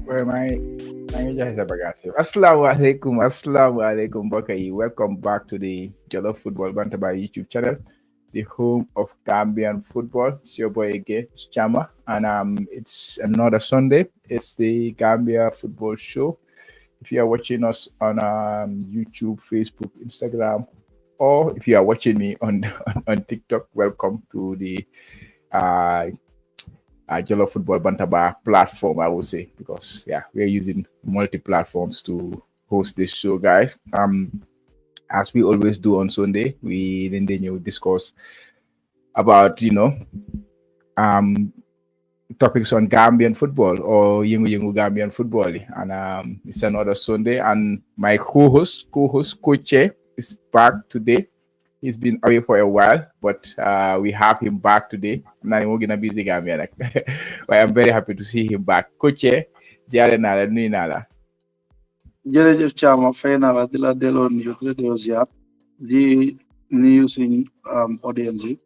Well, my Assalamu alaikum, Bakai. Welcome back to the Jollof Football Bantaba YouTube channel, the home of Gambian football. It's your boy again, it's Chama, and it's another Sunday. It's the Gambia Football Show. If you are watching us on YouTube, Facebook, Instagram, or if you are watching me on on TikTok, welcome to the uh, Jollof Football Bantaba platform, I would say, because yeah, we're using multi platforms to host this show, guys. As we always do on Sunday, we then discuss about um topics on Gambian football or Yingu Gambian football, and it's another Sunday, and my co-host Koche is back today. He's been away for a while, but we have him back today. I'm not even gonna be the Gambia, but I'm very happy to see him back. Koche, ziare nala, nui nala. jërëjëf Thiam fay naa la di la delloo nuyu di la delloo ziar di nuyu suñ audience yi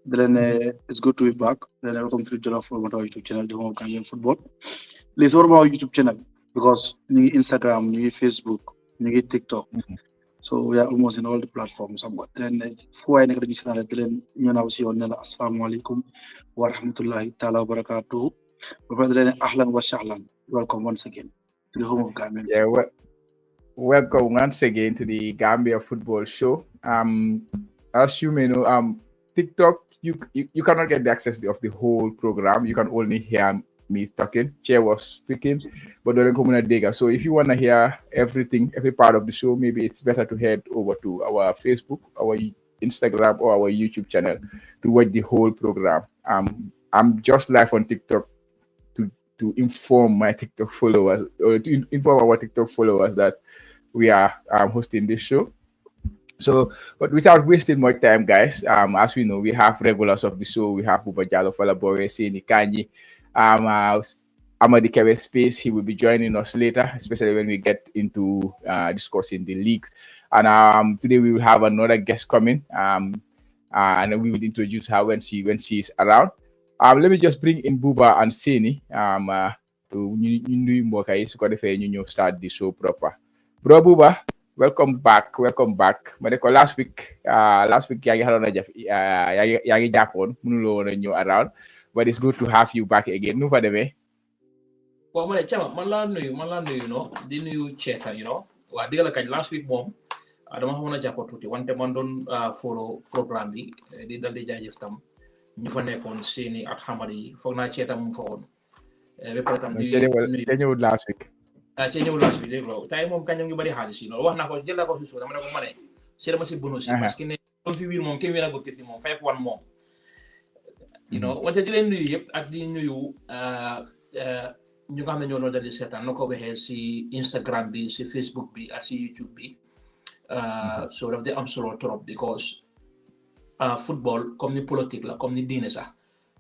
di leen ne it's good to be back di leen ne welcome to the Jollof Football YouTube channel the home of Gambian football lii sama YouTube channel because ñu ngi Instagram ñu ngi Facebook ñu ngi TikTok so we are almost in all the platforms somewhat di leen ne fu waay nekk dañu si naan di leen ñu naaw si yoon ne la asalaamaaleykum wa rahmatullahi taala wa barakatuhu ba pare di leen ne ahlan wa sahlan welcome once again to the home of Gambian. Yeah, welcome once again to the Gambia Football Show. As you may know, TikTok, you cannot get the access of the whole program. You can only hear me talking. Chair was speaking, but don't come in a So if you want to hear everything, every part of the show, maybe it's better to head over to our Facebook, our Instagram, or our YouTube channel to watch the whole program. I'm just live on TikTok to inform my TikTok followers, or to inform our TikTok followers that we are hosting this show. So, but without wasting much time, guys, as we know, we have regulars of the show. We have Uba Jalo Falabore, Seni Kanyi, Amadi Kebe Space. He will be joining us later, especially when we get into discussing the leagues. And today we will have another guest coming, and we will introduce her when she is around. Let me just bring in Buba and Seni to start the show proper. Bro Buba, welcome back. Maneko last week yagi Japan munulo around, but it's good to have you back again. No for me. Well, man, chama, man la nuyu, no, di nuyu Cheta, wa digala kay last week mom, dama xamona Japan tuti, wante man don follow programme bi, di dal di jaajëf tam. ñu fa nekkoon seeni at xamari foog naa ceeta mu fa woon ba pare tam di ñëwul last week dégg nga tay moom kañ ngi bari xaalis yi loolu wax naa ko jël naa ko si suuf dama ne ko ma ne seet ma si bonus yi parce que ne doon fi wiir moom kenn wiir a góor kiti moom 5-1 moom wante di leen nuyu yëpp ak di nuyu ñu nga xam ne ñoo doon dal di seetaan na ko waxee si Instagram bi si Facebook bi ak si YouTube bi so daf di am solo trop because football comme ni politique la comme ni diine sax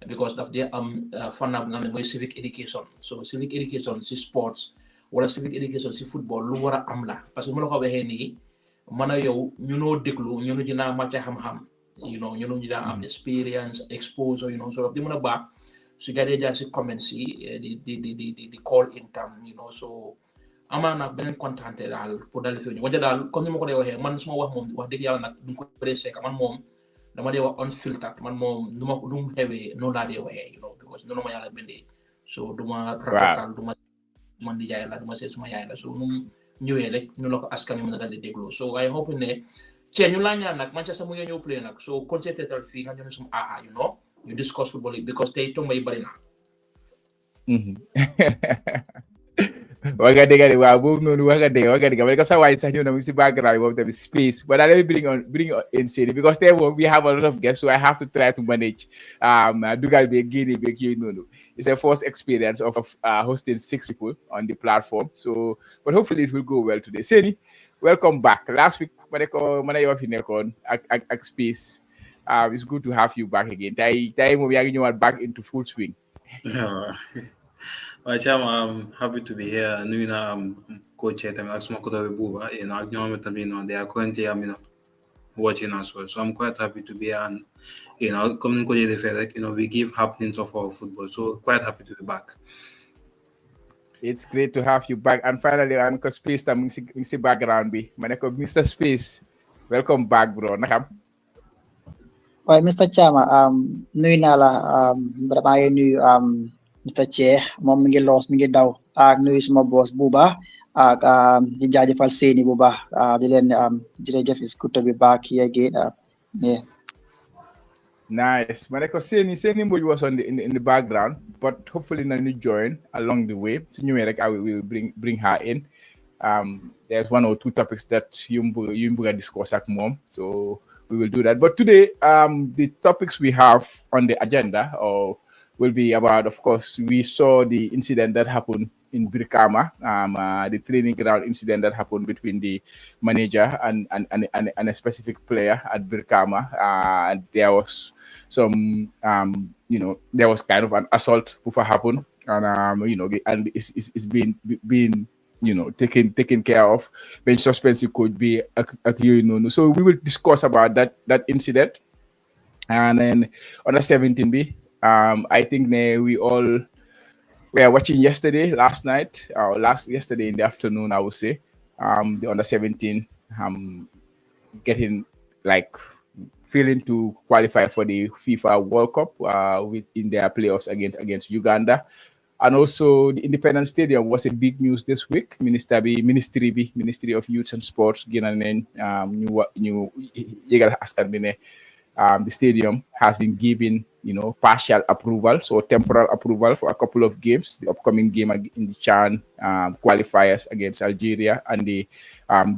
because daf dee am fànn bu nga xam ne mooy civic education so civic education si sports wala civic education si football lu war a am la parce que mu la ko waxee nii man a yow ñu noo déglu ñu dinaa màcc xam-xam ñu dinaa am experience exposure so daf di mën a baax su gaa dee jaar si comments yi di call in tam so amaana beneen kontaante daal pour dal fi ñu wante daal comme ni ma ko dee waxee man suma wax moom wax dëgg yàlla nag duñ ko dee seeka man moom dama dee wax unfiltered man moom du mu xewee noonu laa dee waxee because noonu ma yàlla bindee so du ma rafetal du ma man di jaay la du ma seet suma yaay la so nu ñëwee rek ñu la ko askan wi mën a dal di déglu so I hope ne cee ñu laa ñaan nag Manchester mu ñëw play nag so concentratal fii nga ñëw suma you discuss football because tey tomba yi bari na waga dega de waaw boobu noonu waga dega ma ne ko sa waay sax ñëw na mu si background boobu tamit space but let me bring in Seni because there we have a lot of guests so I have to try to manage dugal beeg génne beeg yooyu noonu it's a first experience of hosting 6 people on the platform so but hopefully it will go well today. Seni, welcome back. Last week ma ne ko man a yow fi nekkoon ak space it's good to have you back again tey moom yaa ngi ñëwaat back into full swing. I'm happy to be here. I'm coach at Buba, they are currently watching as well. So I'm quite happy to be here and coming to the fair, we give happenings of our football. So quite happy to be back. It's great to have you back. And finally, I'm ko Space tam si background bi. Maneko Mr. Space. Welcome back, bro. Nakam. Waaye Mr Chama nuyu naa la maa ngi nuyu Mr Che moom mi ngi loos mi ngi daw ak nuyu suma boss Buba ak di jaajëfal Seni bu baax di leen jërëjëf is good to be back here again yeah. Nice. Maneko Seni Mbuj was on in the background, but hopefully now you join along the way. So you I will bring her in. There's one or two topics that you discuss at mom. So we will do that. But today, the topics we have on the agenda will be about, of course, we saw the incident that happened in Birkama, the training ground incident that happened between the manager and a specific player at Birkama. There was some, there was kind of an assault before happened, and and it's been taken care of. Bench suspense could be so we will discuss about that incident, and then on the 17B, I think we all were watching last night, or yesterday in the afternoon, I would say, the under 17 getting feeling to qualify for the FIFA World Cup in their playoffs against Uganda. And also, the Independent Stadium was a big news this week. Ministry of Youth and Sports, the stadium has been given, partial approval, so temporal approval for a couple of games. The upcoming game in the CHAN qualifiers against Algeria, and the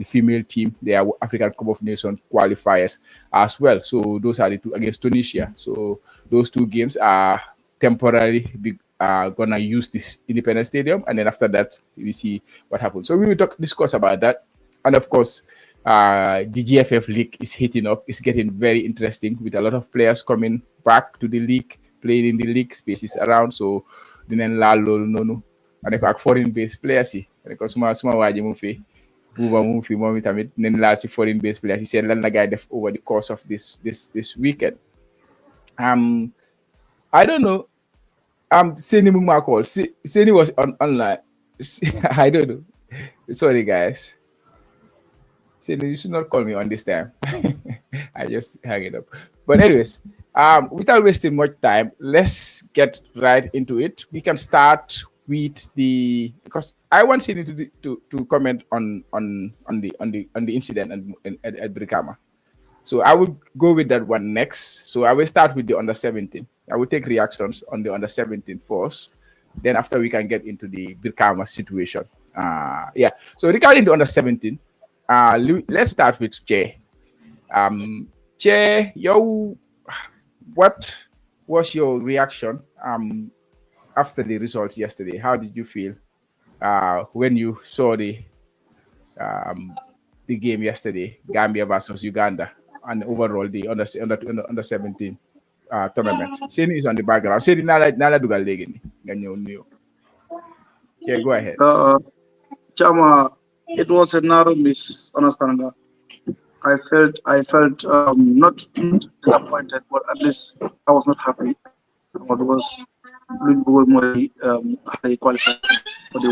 female team, their African Cup of Nations qualifiers as well. So those are the two against Tunisia. So those two games are temporarily gonna use this Independent Stadium, and then after that we see what happens. So we will discuss about that, and of course the GFF League is heating up. It's getting very interesting with a lot of players coming back to the league, playing in the league, spaces around. So dinen la lol nonu and ak foreign based players because suma waji mu fi buba mu fi momi tamit nen la ci foreign based players sen lan la gay def over the course of this weekend. I don't know. Seni Muma call. Seni was online. I don't know. Sorry, guys. Seni, you should not call me on this time. I just hang it up. But anyways, without wasting much time, let's get right into it. We can start with because I want Seni to comment on the incident at Brikama. So I will go with that one next. So I will start with the under 17. I will take reactions on the under 17 first. Then after we can get into the Birkama situation. So regarding the under 17, let's start with Che. Che, what was your reaction after the results yesterday? How did you feel when you saw the game yesterday, Gambia versus Uganda, and overall the under 17 tournament? Seni is on the background. Seni nala dugal legi ni. Yeah, go ahead. Chama, it was a narrow misunderstanding. I felt not disappointed, but at least I was not happy. What was highly qualified for the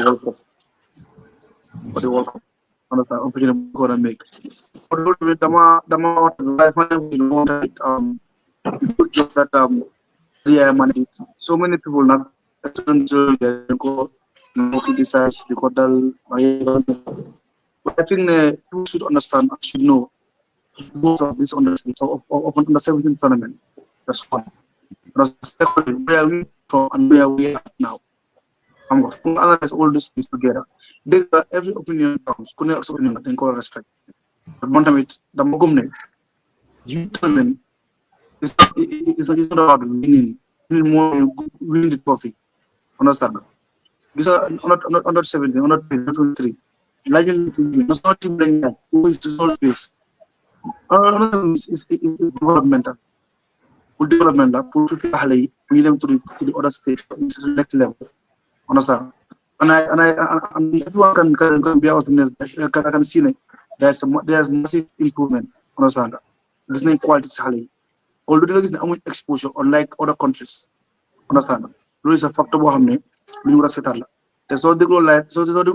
World Cup. Understand? Opportunity going to make. Good job that managed. So many people not go criticize the Qatar. But I think people should understand, should know most of this under 17 tournament. That's one. Where we from and where we are now. I'm going to analyze all these things together. Every opinion counts. Couldn't opinion and call respect. But one time the Mogumne, you tell them it's not about winning the trophy. Understand? These are not under 17, under 23. It's not team playing that. Who is the sole place? Another is developmental. Put them to the other state, to the next level. Understand? And everyone can be out in this. I can see it. There's massive improvement. Understand? There's no quality salary. Although there is no exposure, unlike other countries. Understand? There is a factor. So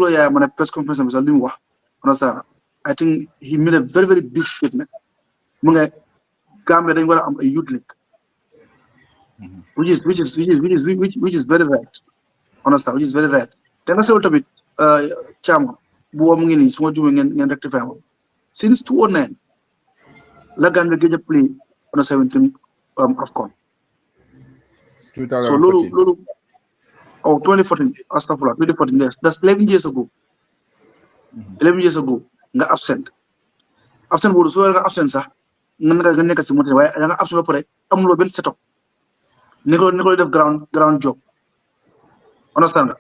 yeah, man, press conference was understand. I think he made a very, very big statement. Gambia then a youth league, which is very right. Understand, which is very right. Then I say what a bit, Chama, Buamini, so doing and rectify. Since 2009, La Gambia get a play on a 17 AFCON. So 2014, Astafura, 2014 years. That's 11 years ago. 11 years ago, nga absent boobu so nga absent sax nga nekk si moté waaye da nga absent ba pare amuloo benn setup ni ko def ground job understand nga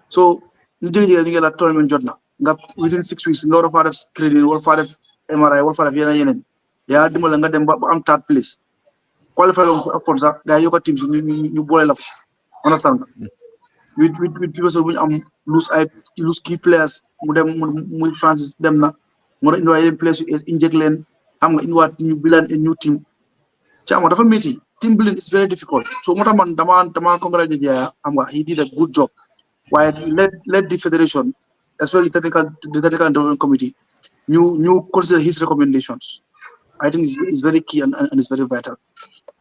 so ñu jéegi-jéegi ñu ngi la tournament jot na nga within 6 weeks nga war a faa def screening war faa def MRI war faa def yeneen yaa dimbale nga dem ba am third place qualifié loolu pour sax gars yi yokk a team si ñu boole la fa understand nga with people so bu ñu am lose key players mu dem muy Francis dem na mu ra indiwaat yeneen players yu inject leen xam nga indiwaat ñu bilan a new team Chama dafa métti team building is very difficult so moo tax man dama congratulate Yaya xam nga he did a good job waaye let the federation especially the technical development committee ñu consider his recommendations I think it's very key and it's very vital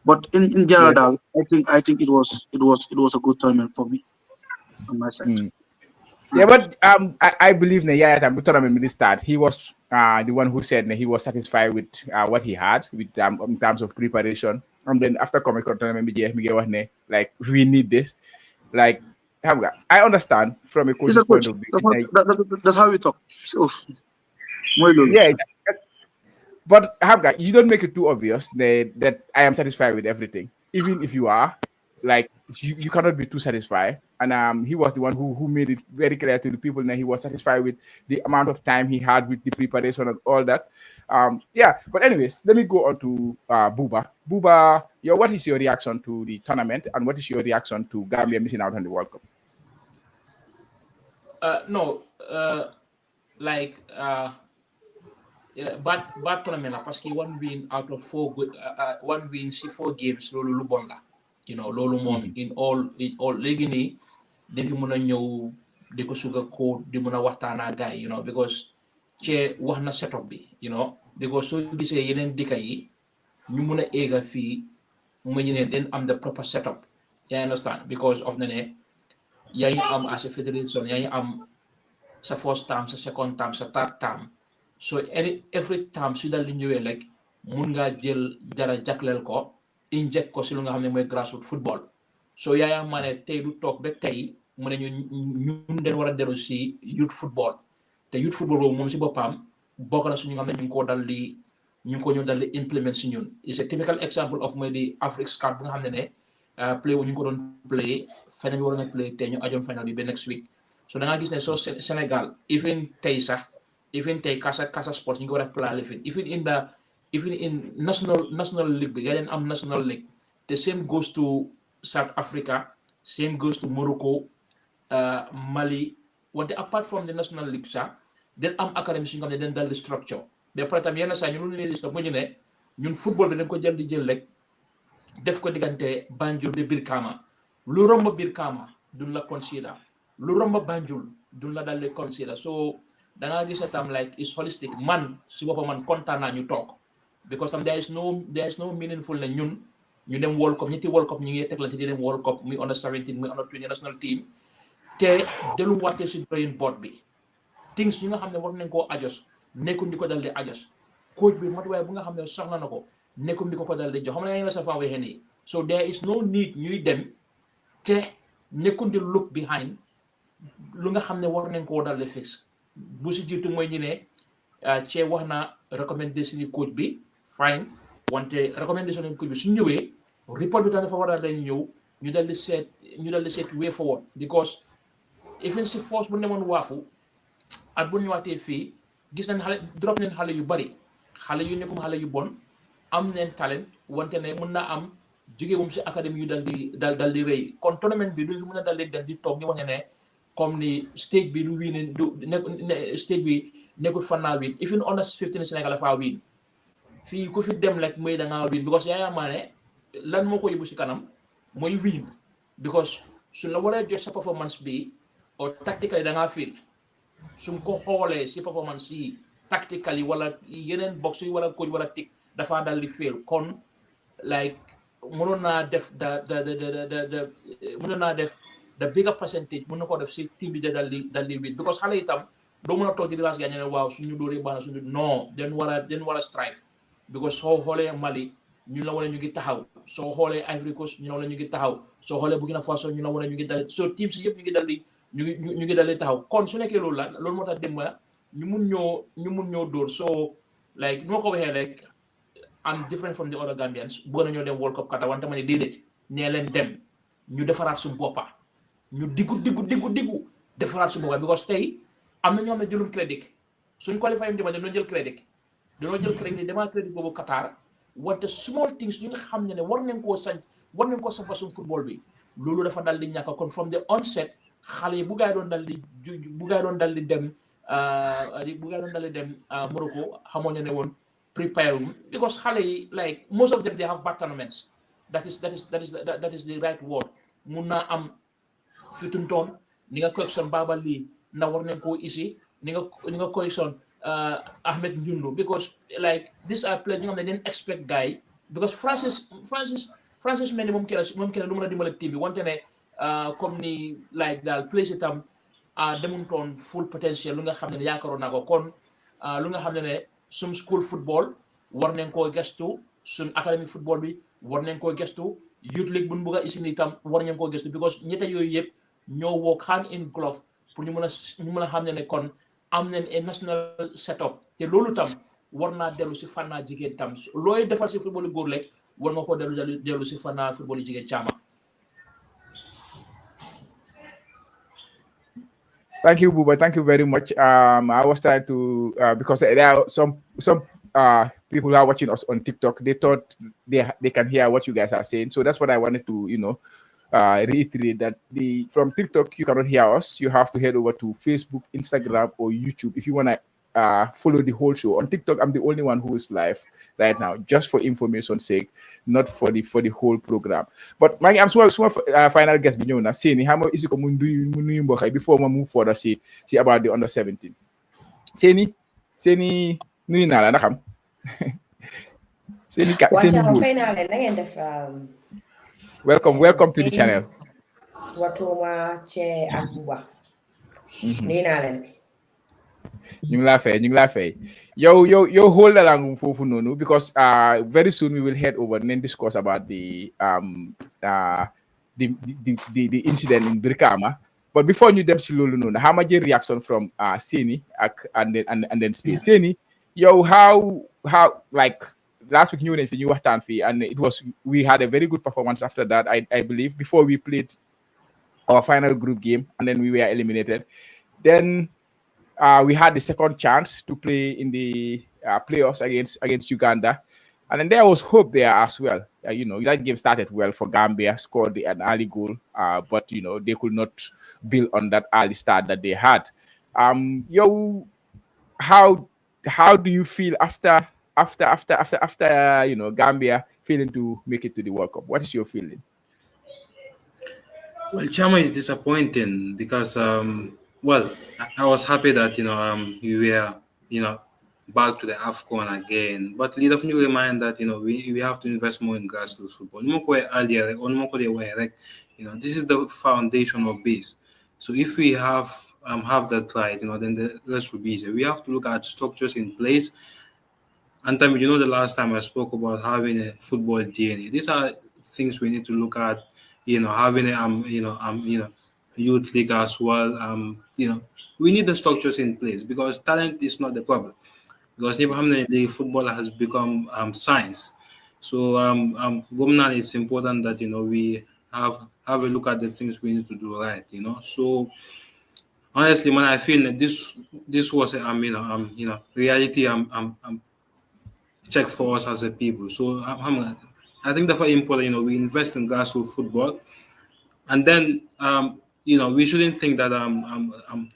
but in general I think it was a good tournament for me on my side. Yeah, but I believe Yaya at the tournament really start. He was the one who said he was satisfied with what he had with in terms of preparation. And then after coming to tournament, like we need this. Like I understand from a coach's point of view. That's how we talk. So, yeah. But Hamga, you don't make it too obvious that I am satisfied with everything. Even if you are, like you cannot be too satisfied. And he was the one who made it very clear to the people that he was satisfied with the amount of time he had with the preparation and all that. Yeah, but anyways, let me go on to Buba. Buba, what is your reaction to the tournament and what is your reaction to Gambia missing out on the World Cup? Bad tournament parce que one win out of 4 one win si 4 games loolu lu bon la loolu moom in all léegi nii dañ fi mën a ñëw di ko suga ko di mën a waxtaanaa gars yi because ci wax na setup bi because soo gisee yeneen dëkk yi ñu mën a éega fii mu ñu ne den am the proper setup you understand because of ne yaa ngi am as a federation yaa ngi am sa first term sa second term sa third term so every time su dal di ñëwee rek mun ngaa jël dara jagleel ko inject ko si lu nga xam ne mooy grassroots football so Yaya Mane tey du toog ba tey mu ne ñun den war a dellu si youth football te youth football boobu moom si boppam bokk na suñu nga xam ne ñu ngi ko dal di implement si ñun is a typical example of mooy di Afrique Cup bu nga xam ne play wu ñu ko doon play final bi waroon a play te ñu ajoon final bi ba next week so da ngaa gis ne soo Sénégal even tey Casa Sports ñu ngi war a play even in national league bi yaa am national league the same goes to South Africa same goes to Morocco Mali wante apart from the national league sax den am academy su ñu xam ne den dal di structure mais par exemple yenn saa ñu lu leen di stop mu ñu ne ñun football bi dañ ko jël di jël rek def ko diggante Banjul de Birkama lu romb Birkama duñ la consider lu romb Banjul duñ la dal di consider so da ngaa gis tam like is holistic man si boppam man kontaan naa ñu toog because tam there is no meaningful ne ñun ñu dem World Cup ñetti World Cup ñu ngi teglante di dem World Cup muy under 17 muy under 20 national team te delluwaatee si drawing board bi things yi nga xam ne war nañ koo ajos nekkum di ko dal di ajos coach bi matuwaay bu nga xam ne soxla na ko nekkum di ko dal di jox xam nga yaa ngi la sa faa waxee nii so there is no need ñuy dem te nekkum di look behind lu nga xam ne war nañ koo dal di fix bu si jiitu mooy ñu ne cee wax na recommendation yi coach bi fine wante recommendation yi coach bi su ñëwee report bi tam dafa war a dañ ñëw ñu dal di seet way forward because even si force bu nemoon waafu at bu ñëwaatee fii gis nañ drop nañ xale yu bari xale yu nekkum xale yu bon am nañ talent wante ne mën naa am jógeewum si académie yu dal di rëy kon tournament bi duñ si mën a dal di dem di toog ñu wax ne comme ni stage bi du wiin stage bi nekkul fan naa wiin even under 15 Sénégal dafa wiin fii ku fi dem rek mooy da ngaa wiin because Yaya Mane lan moo ko yóbbu si kanam mooy wiin because su la waree jox sa performance bi or tactically da nga feel sum ko xoolee si performance yi tactically wala yeneen box yi wala coach wala tic dafa dal di fail kon like mënoon naa def mënoon naa def the bigger percentage mën na ko def si team bi dal di win because xale itam doo mën a toog di relax gaa ñu ne waaw suñu dóoree baax na suñu non den war a strive because soo xoolee Mali ñu la wane ñu ngi taxaw soo xoolee Ivory Coast ñu la wane ñu ngi taxaw soo xoolee Burkina Faso ñu la wane ñu ngi dal so team si yëpp ñu ngi dal di taxaw kon su nekkee loolu la loolu moo tax dem ñu mun ñoo dóor so like nu ma ko waxee rek I'm different from the other Gambians bëgg nañoo dem World Cup Qatar wante ma ne déedéet nee leen dem ñu defaraat suñu boppa ñu diggu defaraat suñu boppa because tey am na ñoo xam ne jëlum crédit suñ qualifié yu dañoo jël crédit ni demaa crédit boobu Qatar wante small things yu nga xam ne war nañ koo sampa suñu football bi loolu dafa dal di ñàkk kon from the onset xale yi bu gaay doon dal di dem Morocco xamoon ne woon prepare because xale yi like most of them they have bad tournaments that is the right word mun naa am fituntoon ni nga correction Baba Lee na war nañ koo isi ni nga correction Ahmed Njundu because like these are players ñu nga xam ne dañ expect guy because Francis Mendy moom kenn du mën a dimbale team bi wante ne comme ni like daal place itam demutoon full potential lu nga xam ne yaakaaroon naa ko kon lu nga xam ne sum school football war nañ koo gestu sum academic football bi war nañ koo gestu youth league buñ bëgg a isi itam war nañ koo gestu because ñette yooyu yëpp ñoo work hand in glove pour ñu mën a xam ne kon am nañ a national setup te loolu tam war naa dellu si fànnaa jigéen tam looy defal si football góor lekk war nga ko dellu si fànnaa football jigéen caama. Thank you, Buba. Thank you very much. I was trying to because there are some people who are watching us on TikTok. They thought they can hear what you guys are saying, so that's what I wanted to reiterate that from TikTok you cannot hear us. You have to head over to Facebook, Instagram, or YouTube if you want to follow the whole show. On TikTok, I'm the only one who is live right now, just for information's sake, not for the whole program. But I'm sure final guest bi ñëw na Seni xam nga isi ko mu nuyu mbokk before ma move further see about the under 17. Seni nuyu naa la na xam Seni fay naa leen na ngeen def welcome to the channel. Watuma Che ak Buba nuyu naa leen. ñu ngi laa fay yow hold along foofu noonu because very soon we will head over and then discuss about the incident in Birkama. But before ñu dem si loolu noonu how much reaction from Seni and then Space Seni yow how like last week ñëw nañ fi ñu waxtaan fii and we had a very good performance after that I believe before we played our final group game and then we were eliminated. Then we had the second chance to play in the playoffs against Uganda, and then there was hope there as well. That game started well for Gambia, scored an early goal, but they could not build on that early start that they had. How do you feel after Gambia failing to make it to the World Cup? What is your feeling? Well, Chama is disappointing because well, I was happy that we were back to the AFCON again, but let us remind that we have to invest more in grassroots football. This is the foundation or base. So if we have that right, then the rest will be easy. We have to look at structures in place. And the last time I spoke about having a football DNA. These are things we need to look at. Having a youth league as well. We need the structures in place because talent is not the problem. Because the football has become science. So it's important that we have a look at the things we need to do right. So honestly, man, I feel that this was reality. Check for us as a people. So I think that's very important. We invest in grassroots football, and then we shouldn't think that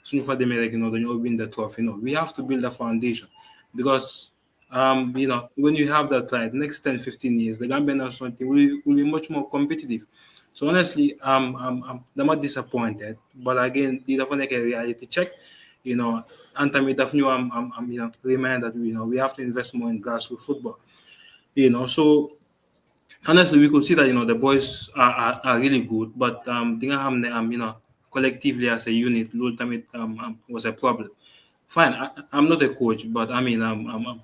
soon for them win the trophy. We have to build a foundation because when you have that right, next 10-15 years, the Gambian national team will be much more competitive. So honestly, I'm not disappointed. But again, the a reality check. And time it new I'm reminded that we have to invest more in grassroots football. So honestly, we could see that the boys are really good, but collectively as a unit, ultimately was a problem. Fine, I'm not a coach, but I mean,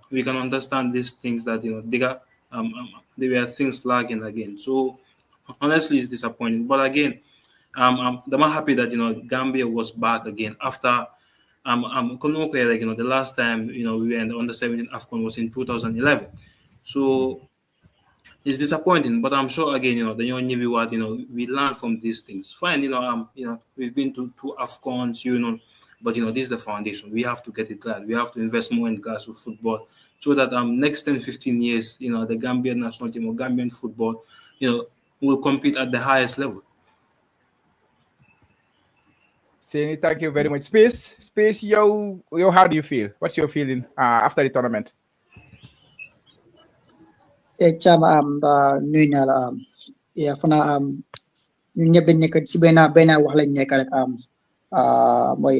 we can understand these things that there were things lagging again. So honestly, it's disappointing. But again, I'm happy that Gambia was back again after the last time we were in the under 17 AFCON was in 2011. So it's disappointing, but I'm sure again, the young Navy what we learn from these things. Fine, we've been to two AFCONs, but this is the foundation. We have to get it right. We have to invest more in grassroots football so that next 10, 15 years, the Gambian national team or Gambian football, will compete at the highest level. Saying thank you very much. Space, yo, how do you feel? What's your feeling after the tournament? Chama nuyu naa la ya fana ñun ñëpp dañ nekk si benn wax lañ nekk rek mooy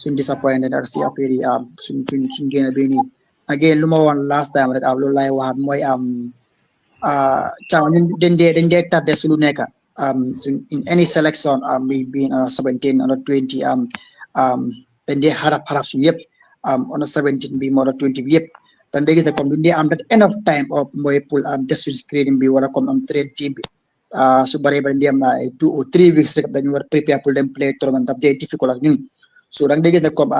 suñ disappointed ak si affaire yi suñ génn bi nii again lu ma woon last time rek loolu lay waxaat mooy chama ñun dañ dee tardé su lu nekk in any selection we been 17 under 20 dañ dee xarab suñ yëpp under 17 bi moo 20 bi yëpp dan léegi ne comme duñ am that enough time of mooy pour def suñ screening bi wala comme train team bi su bëree ba di am 2 or 3 weeks rek dañu war prepare pour dem play tournament daf dee difficult ak ñun so dan léegi ne comme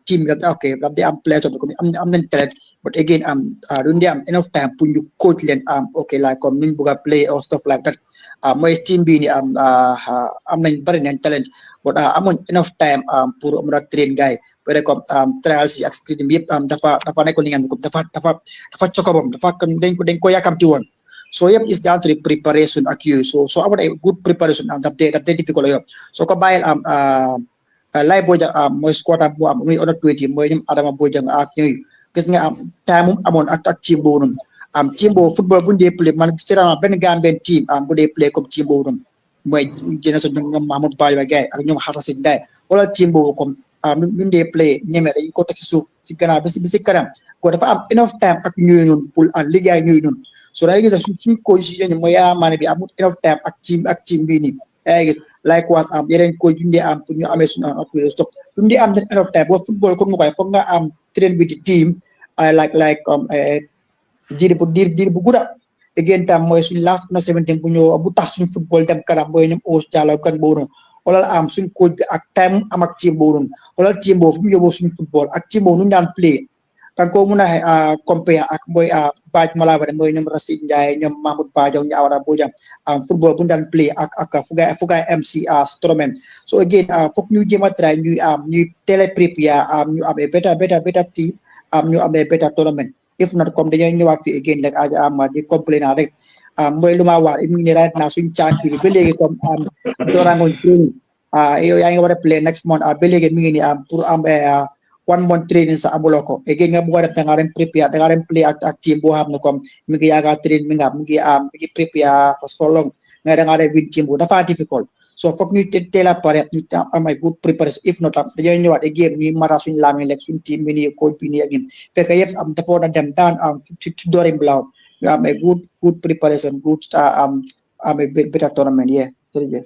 team bi ok daf dee am play comme am nañ talent but again duñ am enough time pour ñu coach leen ok like comme ñu bëgg a play or stuff like that mooy team bi ni am nañ bëri nañ talent but amuñ enough time pour mën a train gars yi wala comme trials yi ak screening bi yëpp dafa nekkoon li nga xam dafa cokobam dañ ko yàkkamti woon so yëpp is down to the preparation ak yooyu so amoon ay good preparation daf dee difficult yo soo ko bàyyil lay Bojang mooy squad bu am muy under 20 mooy ñoom Adama Bojang ak ñooyu gis nga time amoon ak team boobu noonu team boobu football bu ñu dee play man seetaan benn Gambian team bu dee play comme team boobu noonu mooy génn sa ñoom Mahmoud Bayo gars ak ñoom Xatasin gars wala team boobu comme ñu dee play ñeme dañ ko teg si suuf si gannaaw bi si kanam ko dafa am enough time ak ñooyu noonu pour liggéey ñooyu noonu so da ngay gis suñ coach yi mooy maane bi amul enough time ak team bii nii yaa gis likewise yeneen coach yu ñu pour ñu amee suñu activité stop ñu am enough time boo football comme mu koy foog nga am train bi di team like diir bu gudda again tam mooy suñ last na 17 bu ñëw bu tax suñ football dem kanam mooy ñoom Ous Diallo kan boobu noonu wala suñ coach bi ak time am ak team boobu noonu wala team boobu fu mu yóbboo suñ football ak team boobu nu ñu daan play kan ko mun a compare ak mooy Baaj Malabare mooy ñoom Racine Ndiaye ñoom Mahmoud Badio ñu Awara Bojang football bu ñu daan play ak fugay MC Stroman so again foog ñu jéem a try ñuy télé prépare ñu amee better team ñu amee better tournament if not comme dañoo ñëwaat fi again rek di complain rek mooy lu ma wax mu ngi right now suñ caan bi ba léegi comme doorangoñ training yow yaa ngi war a play next month ba léegi mi ngi ni pour am 1 month training sa amuloo ko again nga bëgg a def da ngaa dem prepare da ngaa dem play ak team boo xam ne comme mi ngi yaaga train mi ngi prepare for so long nga da ngaa dem win team bu dafa difficult so foog ñu teel a pare ñu am ay good preparation if not dañoo ñëwaat again ñuy mara suñu laami lekk suñu team bi nii coach bi nii again fekk yëpp dafa war a dem daan ci doorim blaaw ñu am ay good preparation good am ay better tournament jërëjëf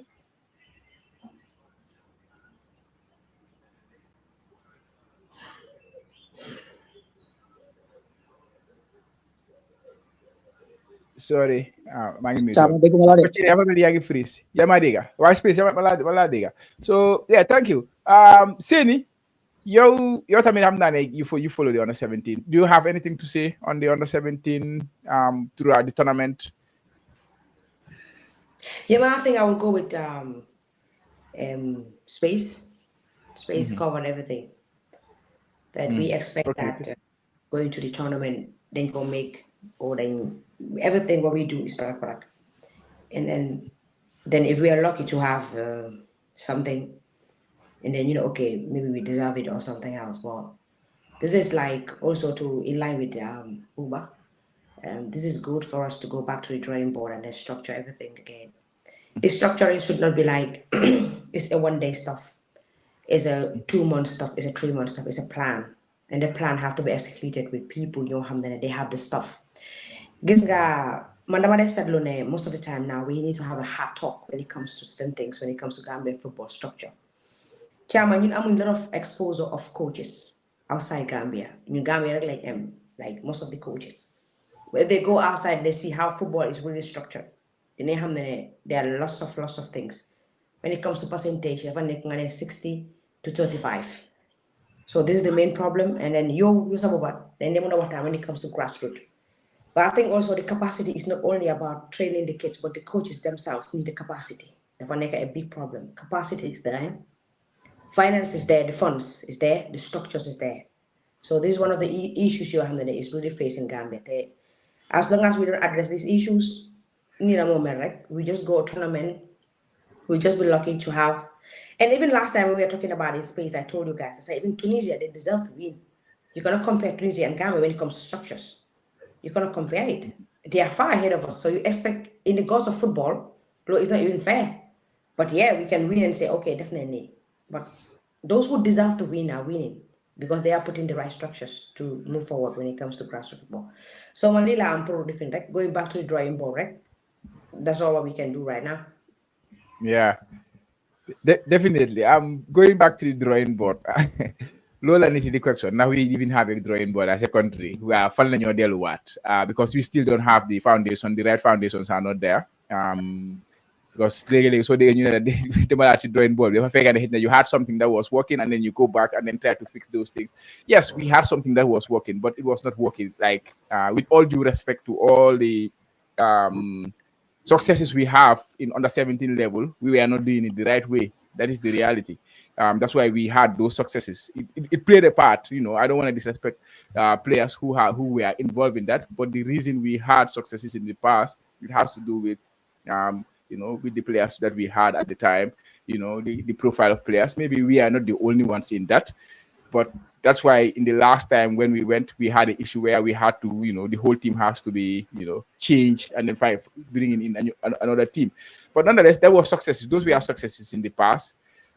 Sorry, maa ngi Chama dégg nga la de. dafa mel ni yaa ngi freeze yaa ma dégg waaye space wala dégg so yeah thank you Seni yow tamit xam naa ne you follow the under 17 do you have anything to say on the under 17 throughout the tournament? Yeah, I think I would go with space covered everything that we expect that going to the tournament then go make or then everything what we do is product and then if we are lucky to have something and then okay maybe we deserve it or something else, but this is like also to in line with Uber this is good for us to go back to the drawing board and then structure everything again The structuring should not be like it's a 1 day stuff, it's a 2 month stuff, it's a 3 month stuff, it's a plan. And the plan have to be executed with people they have the stuff. Gis nga man dama most of the time now we need to have a hard talk when it comes to certain things, when it comes to Gambian football structure. Chairman, I'm a lot of exposure of coaches outside Gambia. In Gambia, like most of the coaches. If they go outside, they see how football is really structured. There are lots of things. When it comes to percentage, 60 to 35. So this is the main problem. And then then they wonder what time when it comes to grassroots. But I think also the capacity is not only about training the kids, but the coaches themselves need the capacity. That's a big problem. Capacity is there. Finance is there, the funds is there, the structures is there. So this is one of the issues is really facing Gambia. As long as we don't address these issues, we just go tournament, we'll just be lucky to have. And even last time when we were talking about this space, I told you guys, I said even Tunisia, they deserve to win. You cannot compare Tunisia and Gambia when it comes to structures. You cannot compare it. They are far ahead of us. So you expect in the goals of football, it's not even fair. But yeah, we can win and say, okay, definitely. But those who deserve to win are winning because they are putting the right structures to move forward when it comes to grassroots football. So Manila, I'm probably different, right? Going back to the drawing board, right? That's all what we can do right now. Yeah, definitely. I'm going back to the drawing board. Lola needed the question. Now we even have a drawing board as a country. We are following your deal what? Because we still don't have the foundation. The right foundations are not there. Because legally, so they the drawing board. You had something that was working, and then you go back and then try to fix those things. Yes, we had something that was working, but it was not working. Like with all due respect to all the successes we have in under 17 level, we were not doing it the right way. That is the reality. That's why we had those successes. It played a part. I don't want to disrespect players who were involved in that, but the reason we had successes in the past, it has to do with with the players that we had at the time, the profile of players. Maybe we are not the only ones in that, but that's why in the last time when we went, we had an issue where we had to, the whole team has to be, changed and then bringing in another team. But nonetheless, there were successes. Those were successes in the past.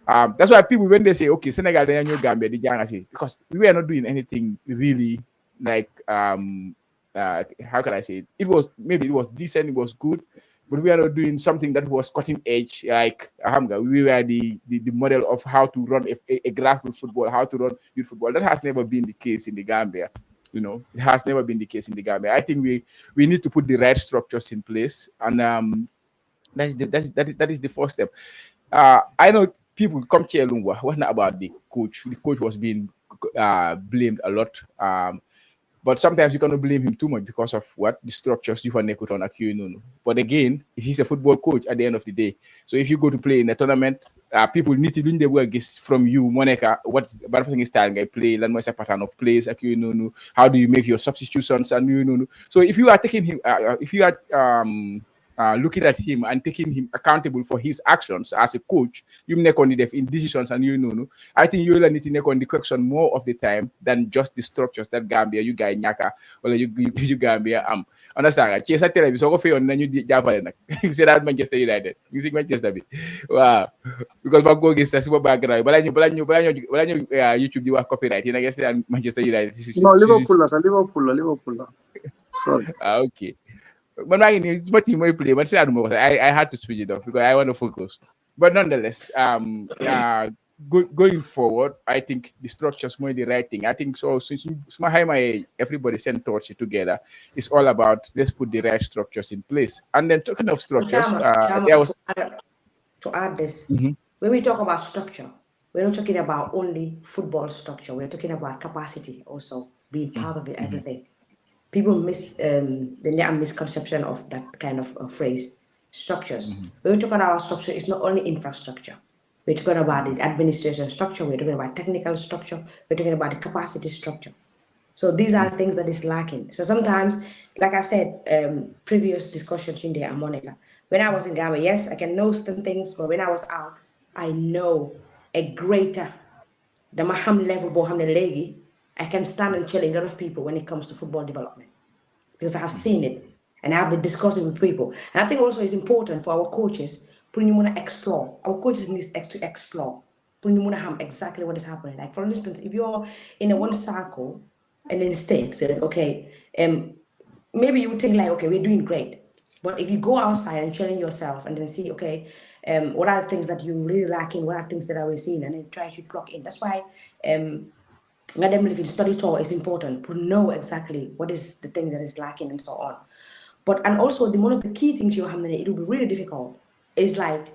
That's why people, when they say, okay, Senegal, then New Gambia, because we were not doing anything really like, how can I say it? It was decent, it was good, but we are not doing something that was cutting edge. Like we were the model of how to run a grassroots football, how to run youth football. That has never been the case in the Gambia. It has never been the case in the Gambia. I think we need to put the right structures in place, and that is the first step. I know people come to Lungwa. What not about the coach? The coach was being blamed a lot. But sometimes you cannot blame him too much because of what the structures you want to put on Akiyununu. But again, he's a football coach at the end of the day. So if you go to play in a tournament, people need to learn the work from you, Monica. What is style guy play? Learn what's a pattern of plays, Akiyununu. How do you make your substitutions and you? So if you are taking him, if you are looking at him and taking him accountable for his actions as a coach, you make on the in decisions and I think you will need to make on the question more of the time than just the structures that Gambia, you guys nyaka, or you Gambia understand? Chase a television, so go for you Java. You say that Manchester United. You see Manchester be wow, because my go against the super background. But I YouTube do copyright. I guess Manchester United. No, Liverpool. Sorry. Okay. But my team will play, but I had to switch it off because I want to focus. But nonetheless, going forward, I think the structures more the right thing. I think so. Since everybody sent thoughts together, it's all about let's put the right structures in place. And then talking of structures, to add this, when we talk about structure, we're not talking about only football structure. We're talking about capacity also being part of it. Everything. People the misconception of that kind of phrase, structures. When we talk about our structure, it's not only infrastructure. We're talking about the administration structure. We're talking about technical structure. We're talking about the capacity structure. So these are things that is lacking. So sometimes, like I said, previous discussions in there, Monica, when I was in Ghana, yes, I can know certain things, but when I was out, I know a greater, the Maham level, Boham Legi, I can stand and challenge a lot of people when it comes to football development because I have seen it and I have been discussing with people. And I think also it's important for our coaches pour ñu mën a explore. Our coaches need to explore pour ñu mën a xam exactly what is happening. Like for instance, if you're in a one circle and then states, okay, maybe you would think like, okay, we're doing great. But if you go outside and challenge yourself and then see, okay, what are the things that you're really lacking? What are things that we're seeing? And then try to plug in. That's why study tour is important to know exactly what is the thing that is lacking and so on. But and also one of the key things you have, it will be really difficult, is like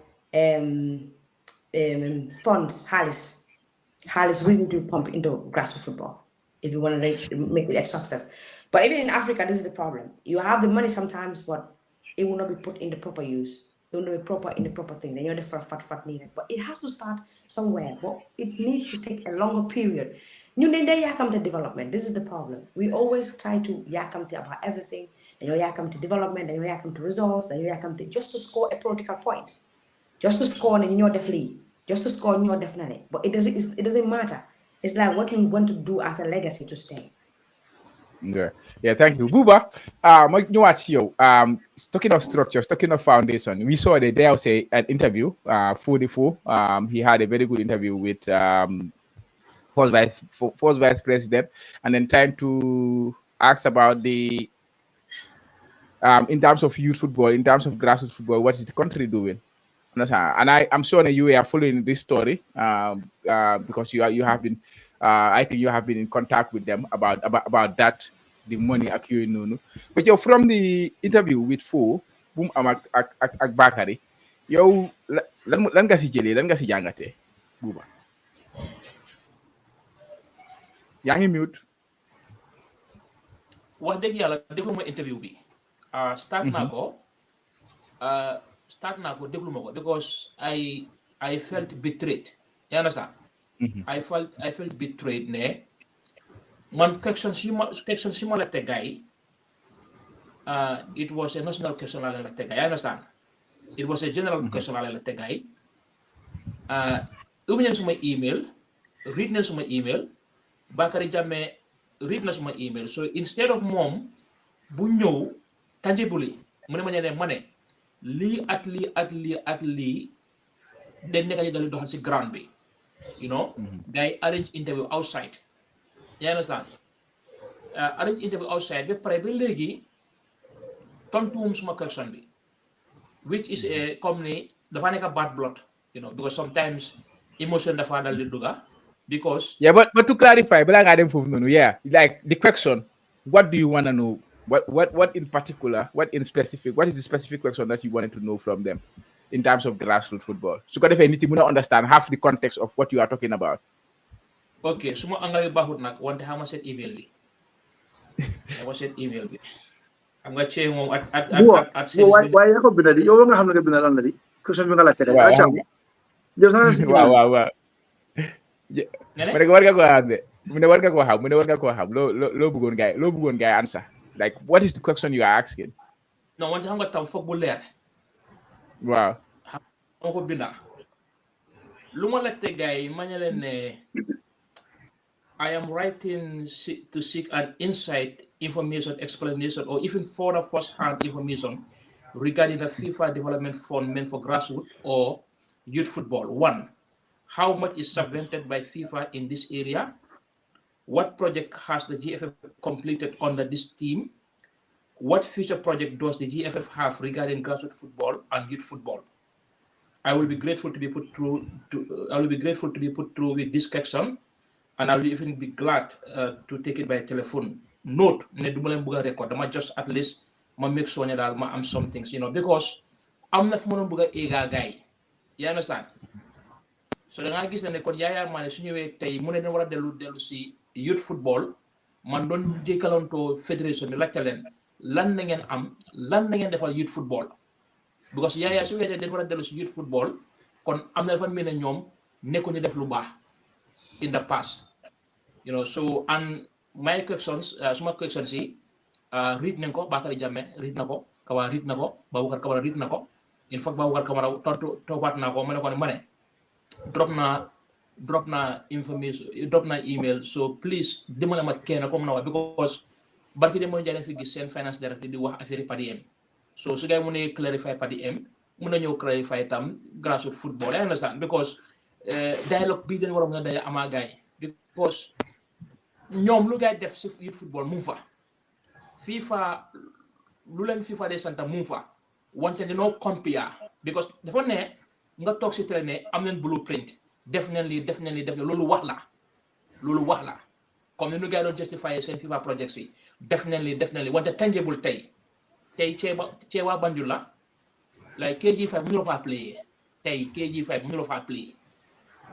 funds, Harris really need to pump into grassroots football if you want to make it a success. But even in Africa, this is the problem. You have the money sometimes, but it will not be put in the proper use. It will not be proper in the proper thing. Then you're the fat needed. But it has to start somewhere. But it needs to take a longer period. You need the development. This is the problem. We always try to yakamte about everything. And you yakam to development, and you yakam to results, and you yakam to just to score a political points. Just to score in your definitely. Just to score in your definitely. But it doesn't matter. It's like what you want to do as a legacy to stay. Yeah, thank you. Buba, talking of structures, talking of foundation, we saw the day say an interview, 44. He had a very good interview with first vice president, and then trying to ask about the in terms of youth football, in terms of grassroots football, what is the country doing? And I'm sure that you are following this story because you have been, I think you have been in contact with them about that, the money accruing. But you're from the interview with Fo, Boom ak Bakary, yow lan nga si jëlee, lan nga si jàngatee, Buba. Yaa ngi mute. Wax dëgg yàlla déglu ma interview bi. Start naa ko déglu ma ko because I felt betrayed. You understand? I felt betrayed ne man question si ma la tegay it was a national question la tegay. You understand? It was a general question la tegay. Ubbi nañ suma email, read nañ suma email, Bakary Jammeh read na suma email. So instead of moom bu ñëw tangibly mu ne ma ne lii at lii dañ nekk ci dali doxal si ground bi, you know, guys arrange interview outside. You understand? Arrange interview outside ba pare ba léegi tontuwum suma question bi, which is a comme ni dafa nekk bad blood, you know, because sometimes emotion dafa dal di duga because yeah, but to clarify, but I got yeah, like the question, what do you want to know? What in particular, what in specific, what is the specific question that you wanted to know from them in terms of grassroots football? So if anything, we don't understand half the context of what you are talking about. Okay, suma anglais bahut nak wante xama set email bi. Xama set email bi. Xam nga ci mom at why ko binadi yow nga xam nga binal lan la di question bi nga la tere da cham yow sa ci waaw war nga ko xam mu ne war nga ko xam lo bëggoon gaay answer. Like, what is the question you are asking? No, wante xam nga tam foog bu leer. Waaw. Xam ko binda. Lu ma la tegay ma ne leen ne I am writing to seek an insight, information, explanation, or even further first-hand information regarding the FIFA Development Fund meant for grassroots or youth football. 1. How much is subvented by FIFA in this area? What project has the GFF completed under this team? What future project does the GFF have regarding grassroots football and youth football? I will be grateful to be put through. With this question, and I will even be glad to take it by telephone. Note, ne du ma leen bëgg a record. Dama just at least ma make sure ne daal ma am some things, you know, because am na fu ma doon bëgg a éega gaay. You understand? So da nga gis ne kon Yaya Mane su ñëwee tey mu ne war a dellu si youth football, man doon jékkalantoo fédération bi laajte leen lan na ngeen am, lan na ngeen defal youth football, because Yaya su fekkee dañ war a dellu si youth football kon am na dafa mel ne ñoom nekku ñu def lu baax in the past, you know. So and my questions, suma questions yi read nañ ko, Bakary Jammeh read na ko, Kawa read na ko, Baboucarr Kamara read na ko. In fact Baboucarr Kamara toppaat naa ko ma ne ko ne ma ne drop na information, drop na email, so please dimbale ma kenn comme na wax, because barki de mooy jalen fi gis seen finance director di wax affaire PADM. So su gay mu ne clarify PADM mën na ñëw clarify tam grassroots football I understand because dialogue bii dañ war a mën a daje amaa gaay because ñoom lu gaay def si youth football mu fa FIFA lu leen FIFA de santa mu fa wante dañoo compare because dafa ne nga toog si télé ne am nañ blueprint def nañ lii loolu wax la comme ni nu gaay doon justify seen FIFA projects yi def nañ lii wante tangible tey ceeba Banjul la like KG5 mënuloo faa play tey KG5 mënuloo faa play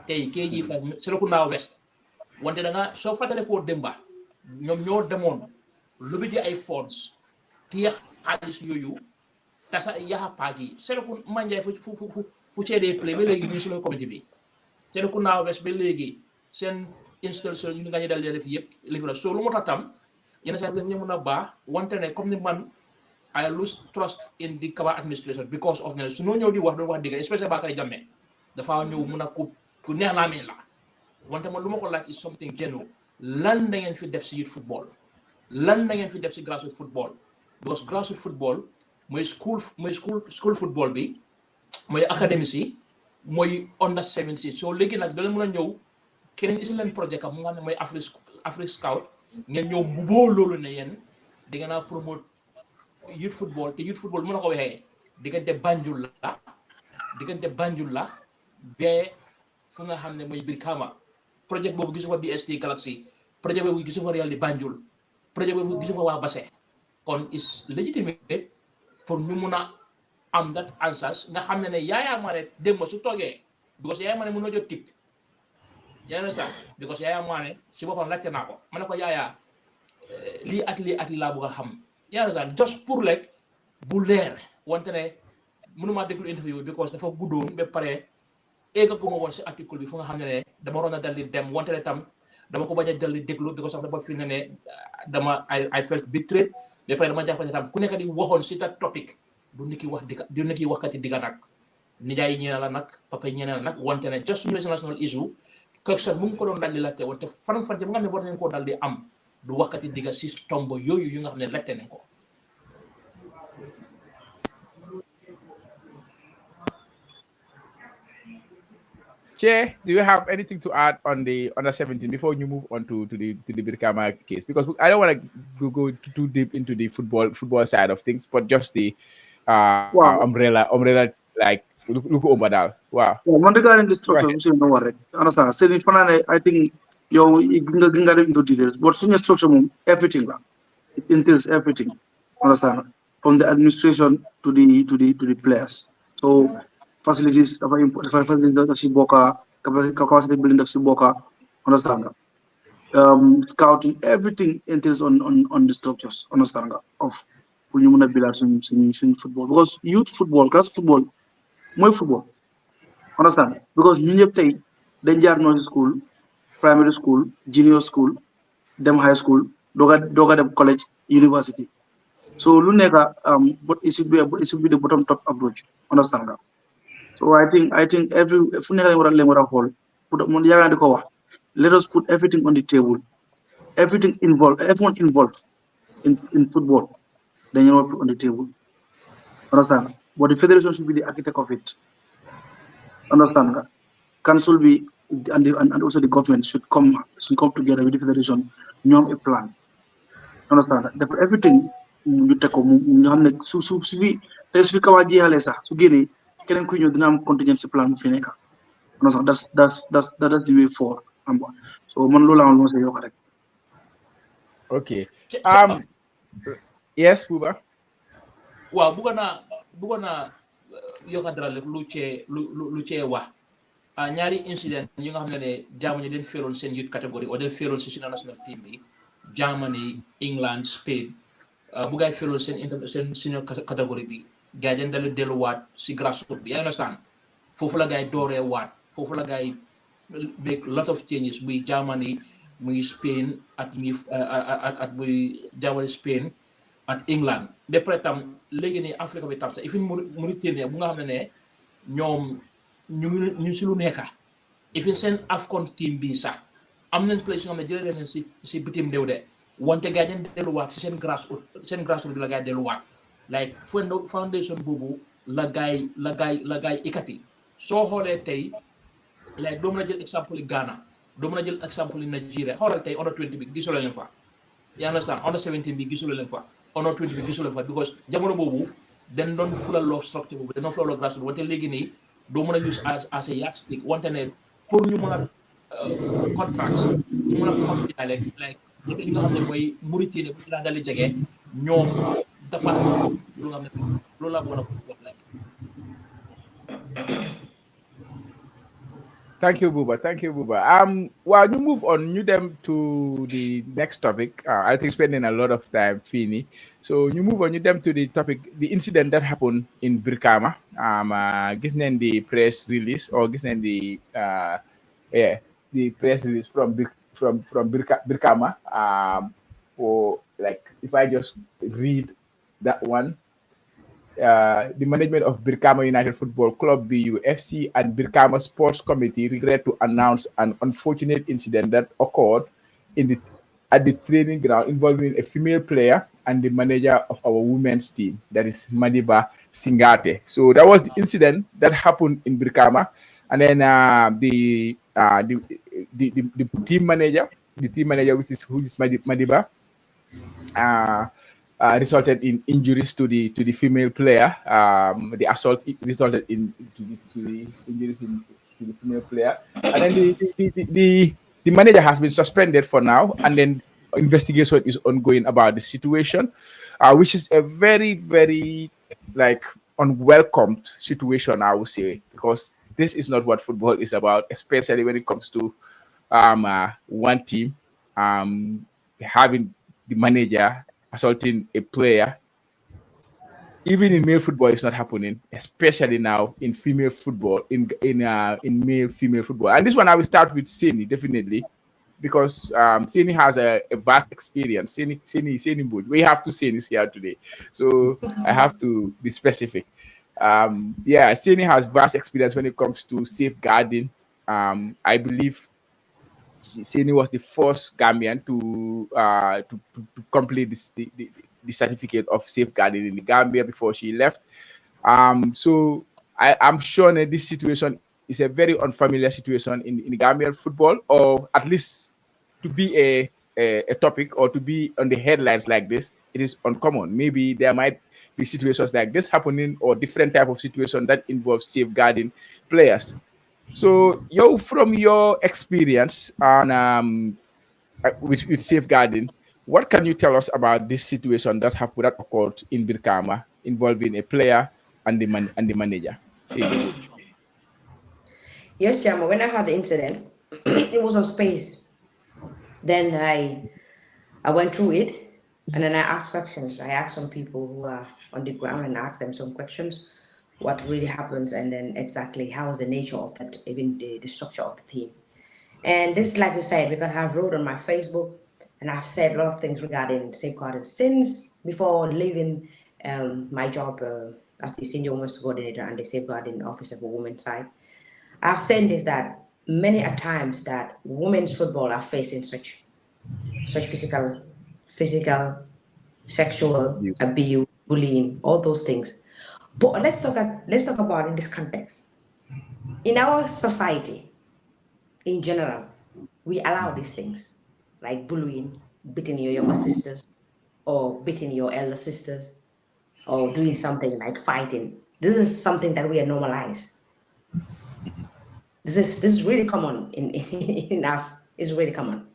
tey KG5 Serekunda West wante da nga soo fàttale koo Demba ñoom ñoo demoon lu bi di ay fonds téye xaalis yooyu tasa yaxa paak yi Serekunda Manjay fu ceedee play ba léegi ñu si la comité bi Serekunda West ba léegi seen installation yu nga ñu dal def yëpp li fi la soo lu moo tax tam yenn saa ñu mën a baax wante ne comme ni man I lose trust in the Qatar administration because of ne su noo ñëw di wax doon wax dëgg especially Bakary Jammeh dafa ñëw mun a ku neex laa mel la wante man lu ma ko laaj is something genuine lan da ngeen fi def si youth football lan da ngeen fi def si grassroots football because grassroots football mooy school football bi mooy académie si mooy under 17 soo léegi nag da leen mën a ñëw keneen isi leen projet am mu nga xam ne mooy Afrique Scout ngeen ñëw bu boo loolu ne yéen da ngeen a promote youth football te youth football mën na ko waxee diggante Banjul la ba fu nga xam ne mooy Birkama projet boobu gisu fa BST Galaxy projet boobu gisu fa Real di Banjul projet boobu gisu fa waa Basse kon is legitimate pour ñu mun a am that answers nga xam ne Yaya Mané démb su toogee because Yaya Mané mën na jot tip yaa ngi sax because Yaya Mané si boppam laajte naa ko ma ne ko Yaya lii at lii laa bëgg a xam yaa ngi sax just pour like bu leer wante ne mënuma déglu interview because dafa guddoon ba pare eggaguma woon si article bi fu nga xam ne dama waroon a dal di dem wante ne tam dama ko bañ a dal di déglu because sax dafa fi ne dama I felt betrayed ba pare dama jàpp ne tam ku nekk di waxoon si ta topic du nit ki wax digga du nit ki waxkati digga nag nijaay yi ñeena la nag papa yi ñeena la nag wante ne just national issue question mu ngi ko doon dal di laajte wante fan-fan bu nga xam ne war nañ koo dal di am du waxkati digga si tombo yooyu yu nga xam ne laajte nañ ko. Che, do you have anything to add on the under 17 before you move on to the Birkama case? Because I don't want to go too deep into the football side of things, but just the umbrella like look over that. Wow. Yeah, regarding the structure, you know what? Understand? Saying I think you get into details, but senior structure, everything, it entails everything. Understand? From the administration to the players. So facilities are very important. Facilities of Siboka, capacity building of Siboka, understand that. Scouting, everything entails on the structures, understand that, of when you want to build in football. Because youth football, class football, more football. Understand? Because you have to danger nursery school, primary school, junior school, them high school, doga them college, university. So Luneka, but it should be the bottom top approach. Understand that? So I think every let us put everything on the table. Everything involved, everyone involved in football, then you know put on the table. Understand? But the federation should be the architect of it. Understand? Council be and also the government should come together with the federation, you have a plan. Understand? Therefore, everything you take keneen ku ñëw dina am contingency plan bu fi nekk that's the way forward so man loolu amoon say yokk rek. Okay. Yes, Buba. waaw bëggoon naa yokk dara rek lu cee wax ñaari incident yi nga xam ne Germany den féeroon seen youth category o den féeroon si senior national team bi Germany England Spain bu gaay féeroon seen senior category bi gaa yi dañu delluwaat si grassroots bi yaa understand foofu la gaa yi dooree waat foofu la gaa yi make lot of changes muy Germany muy Spain at muy Germany Spain at England ba pare tam léegi nii Afrique bi tam sax ifin Mauritanie bu nga xam ne ñoom ñu si lu nekka ifin seen AFCON team bi sax am nañ place yoo xam ne jëlee leen si bitim réew de wante gaa yi delluwaat si seen grassroots bi la gaa yi delluwaat like foundation boobu la gaay ikati soo xoolee tey like doo mën a jël exemple yi Ghana doo mën a jël exemple yi Nigeria xoolal tey under 20 bi gisuloo leen fa you understand under 17 bi gisuloo leen fa under 20 bi gisuloo leen fa because jamono boobu dañ doon fulal loo structure boobu dañ doon fulal loo grassroots wante léegi nii doo mën a use as a yardstick wante ne pour ñu mën a contracts ñu mën a compter like dëkk yi nga xam ne mooy Mauritanie bu la dali jege ñoom dafa lu nga xam ne loolu laa bëggoon a wax like Thank you, Buba. Thank you, Buba. Well, you move on. You them to the next topic. I think spending a lot of time, Fini. So you move on. You them to the topic, the incident that happened in Birkama. Given the press release or given the press release from Birkama. Or like if I just read that one. The management of Birkama United Football Club BUFC and Birkama Sports Committee regret to announce an unfortunate incident that occurred at the training ground involving a female player and the manager of our women's team, that is Madiba Singate. So that was the incident that happened in Birkama, and then the team manager, which is Madiba, resulted in injuries to the female player. The assault resulted in the injuries to the female player, and then the manager has been suspended for now, and then investigation is ongoing about the situation, which is a very, very like unwelcome situation, I would say, because this is not what football is about, especially when it comes to one team having the manager assaulting a player. Even in male football, it's not happening, especially now in female football, in male female football. And this one I will start with Seni, definitely, because Seni has a vast experience. Seni Bud. We have two Senis here today, so I have to be specific. Seni has vast experience when it comes to safeguarding. I believe Seni was the first Gambian to complete the certificate of safeguarding in the Gambia before she left. So I'm sure that this situation is a very unfamiliar situation in the Gambian football, or at least to be a topic or to be on the headlines like this, it is uncommon. Maybe there might be situations like this happening, or different type of situation that involves safeguarding players. So, from your experience on with safeguarding, what can you tell us about this situation that occurred in Birkama involving a player and the manager? Yes, Chama. When I had the incident, it was on Space. Then I went through it, and then I asked questions. I asked some people who are on the ground and asked them some questions. What really happens, and then exactly how is the nature of that, even the structure of the team. And this, like you said, because I've wrote on my Facebook and I've said a lot of things regarding safeguarding since before leaving my job as the senior women's coordinator and the safeguarding officer for women's side. I've said this, that many a times that women's football are facing such physical, sexual abuse, bullying, all those things. But let's talk about it in this context. In our society, in general, we allow these things like bullying, beating your younger sisters, or beating your elder sisters, or doing something like fighting. This is something that we are normalized. This is really common in us. It's really common.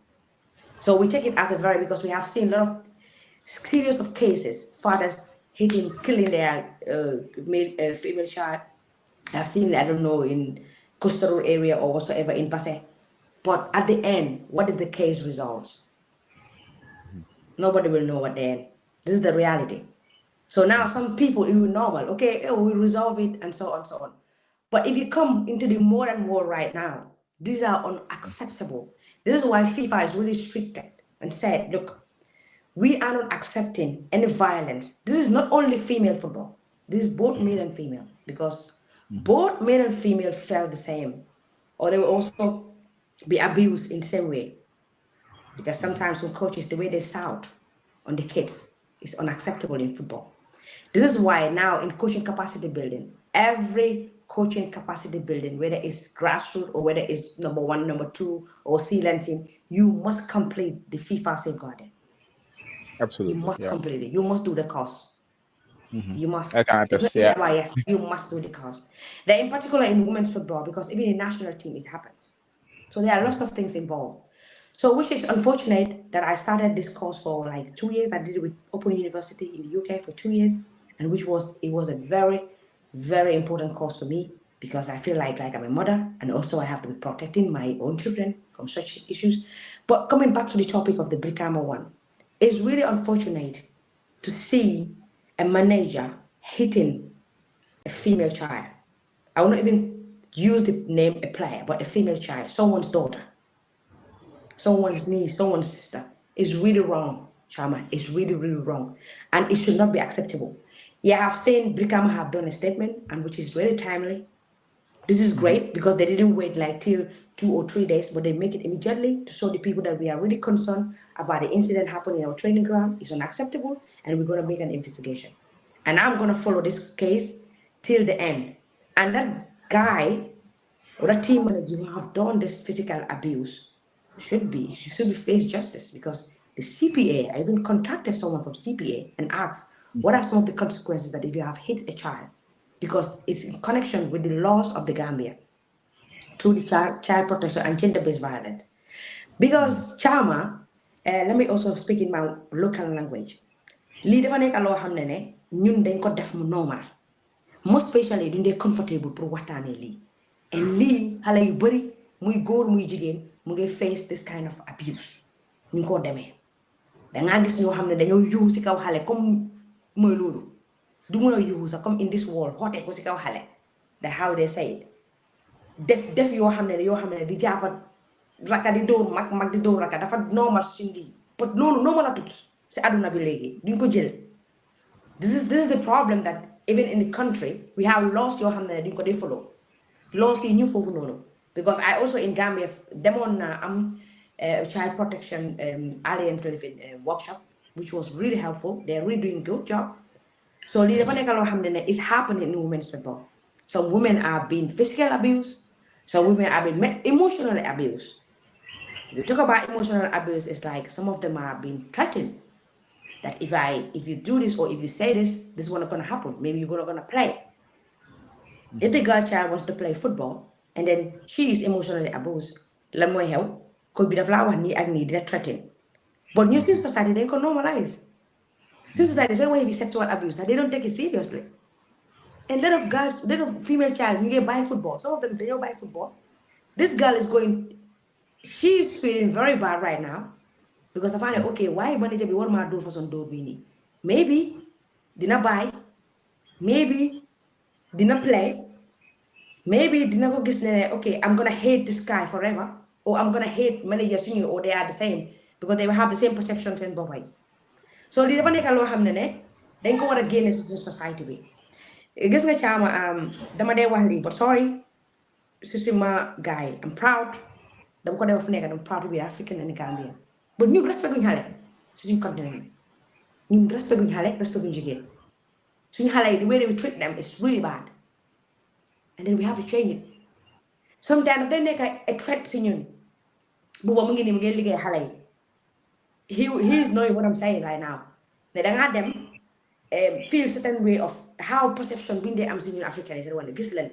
So we take it as because we have seen a lot of series of cases, fathers hitting, killing their female child. I've seen, I don't know, in coastal area or whatsoever in Passe. But at the end, what is the case results? Nobody will know at the end. This is the reality. So now some people, it will normal. Okay, we'll resolve it and so on, so on. But if you come into the modern world right now, these are unacceptable. This is why FIFA is really restricted and said, look, we are not accepting any violence. This is not only female football. This is both male and female, because both male and female felt the same, or they will also be abused in the same way. Because sometimes when coaches, the way they shout on the kids is unacceptable in football. This is why now in coaching capacity building, every coaching capacity building, whether it's grassroots or whether it's number 1, number 2, or Sea-Land team, you must complete the FIFA safeguarding. Absolutely. You must Yeah. complete it. You must do the course. You must. I can't It's not say. yes. You must do the course. That in particular in women's football, because even in national team it happens. So there are lots of things involved. So which is unfortunate that I started this course for like 2 years. I did it with Open University in the UK for 2 years, and it was a very, very important course for me because I feel like I'm a mother, and also I have to be protecting my own children from such issues. But coming back to the topic of the Brikama one, it's really unfortunate to see a manager hitting a female child. I will not even use the name a player, but a female child, someone's daughter, someone's niece, someone's sister. Is really wrong, Chama. It's really, really wrong. And it should not be acceptable. Yeah, I've seen Brikama have done a statement, and which is very timely. This is great because they didn't wait like till 2 or 3 days, but they make it immediately to show the people that we are really concerned about the incident happening in our training ground. It's unacceptable, and we're going to make an investigation. And I'm going to follow this case till the end. And that guy or that team manager who have done this physical abuse should be face justice, because the CPA, I even contacted someone from CPA and asked, what are some of the consequences that if you have hit a child? Because it's in connection with the laws of the Gambia through the child protection and gender-based violence. Because Chama, let me also speak in my local language. Lii dafa nekk loo xam ne ñun dañ ko def mu normal, most especially duñ dee comfortable pour waxtaanee lii, and lii xale yu bëri muy góor muy jigéen mu ngi face this kind of abuse. ñu ngi ko demee dangaa gis ñoo xam ne dañoo yuuxu si kaw xale comme mooy loolu du mën a yuuxu sax comme in this world xootee ko si kaw xale, that how they say it. def yoo xam ne di jàppat raka di dóor mag di dóor raka dafa normal suñ lii, but loolu normal a tut si àdduna bi léegi duñ ko jël. This is the problem, that even in the country we have laws yoo xam ne duñ ko dee follow, laws yi ñu foofu noonu. Because I also in Gambia demoon na am child protection alliance living workshop, which was really helpful. They're really doing a good job. So lii dafa nekk loo xam ne is happening in women's football. Some women are being physically abused, some women are being emotionally abused. If you talk about emotional abuse, it's like some of them are being threatened that if you do this or if you say this is not going to happen. Maybe you're not going to play. If the girl child wants to play football and then she is emotionally abused, lan mooy xew coach bi daf laa wax nii ak nii dina threaten. But new since society they can normalize. Since society say when you sexual abuse, that they don't take it seriously. And a lot of girls, a lot of female child, you get buy football. Some of them they don't buy football. This girl is going, she's feeling very bad right now because I find it okay. Why manager be what my do for some door bini? Maybe didn't buy, maybe didn't play, maybe didn't go get okay. I'm gonna hate this guy forever, or I'm gonna hate managers union, or they are the same because they will have the same perceptions and boy. So the never loo xam ne dañ ko war a génne ci society bi. Gis nga Chama dama dee wax lii, but sorry systema guy, I'm proud dama ko def fu nekk, I'm proud to be African and Gambian, but ñun respect guñ xale ci suñ continent bi, ñun respect guñ xale, respect guñ jigéen suñ xale yi the way we treat them is really bad, and then we have to change it. Sometimes they nekk a threat ci ñun booba mu ngi nii mu ngi liggéey xale yi, he is knowing what I'm saying right now. Ne dangaa dem feel certain way of how perception being there am in African is one gis leen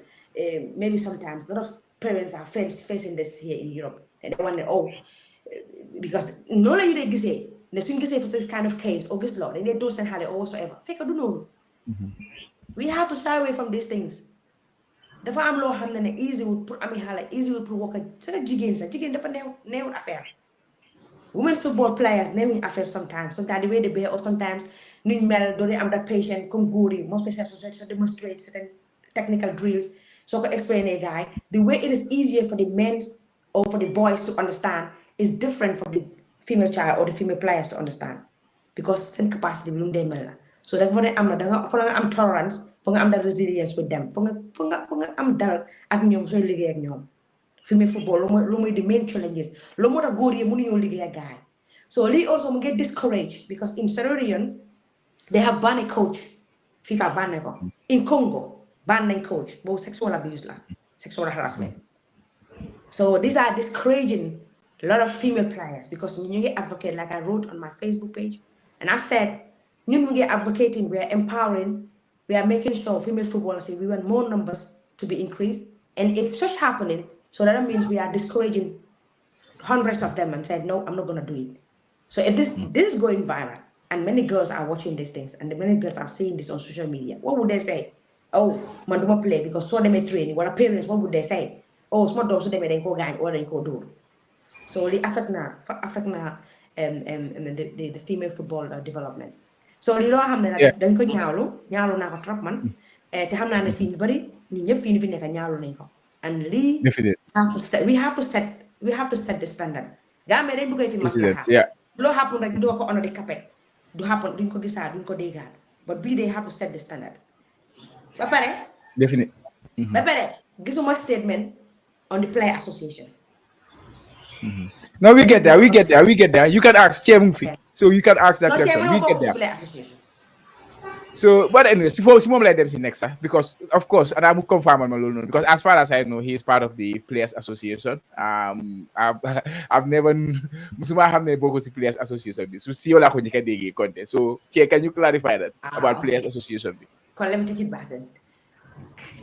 maybe sometimes a lot of parents are facing this here in Europe, and they wonder because no la ñu dee gisee ne suñ gisee for this kind of case or gis law dañ dee dóor seen xale or whatsoever fekk du noonu. We have to stay away from these things. Dafa am loo xam ne easy wul pour ami xale, easy wul pour wokk sa jigéen sax jigéen dafa neewul affaire. Women's football players neewuñ affaire sometimes the way they behave, or sometimes nuñ mel doo dee am that patient comme góor yi most especially to demonstrate certain technical drills. So I explain a guy, the way it is easier for the men or for the boys to understand is different for the female child or the female players to understand, because seen capacity bi lu mu dee mel la. So dafa ne am na danga am tolerance, for nga am that resilience with them, for nga am dal ak ñoom sooy liggéey ak ñoom. Female football lu muy the main challenges lu moo tax góor yi mënuñoo liggéey ak guy. So Lee also get discouraged because in Sierra Leone they have banned a coach FIFA ban nañ ko in Congo ban nañ coach boobu sexual abuse la sexual harassment so these are discouraging a lot of female players because ñu ngi advocate like I wrote on my Facebook page and I said ñun ñu ngi advocating we are empowering we are making sure female footballers we want more numbers to be increased and if such happening so that means we are discouraging hundreds of them and said no I'm not going to do it so if this is going viral and many girls are watching these things and many girls are seeing this on social media what would they say oh man duma play because so they may training what parents what would they say oh small doom so they may dañ ko gaañ wala dañ ko dóor so li affect na the female football development so li loo xam ne nag dañ ko ñaawlu naa ko trop man te xam naa ne fii ñu bëri ñun ñëpp fii ñu fi nekk ñaawlu nañ ko and lii we have to set the standard Gambia dañ bëgg fi maslaha loo happen rek doo ko ono di kapet du happen duñ ko gisaat duñ ko déggaat but bii they have to set the standard ba pare ba pare gisuma statement on the player association. No, we get there. You can ask Chair Mumfi. So you can ask that question. We get there. So, but anyways, before we let them see next, because of course, and I will confirm on Malone because as far as I know, he is part of the Players Association. I've never spoken to Players Association. So, see all the content. So, Chair, can you clarify that about Players Association? Let me take it back then.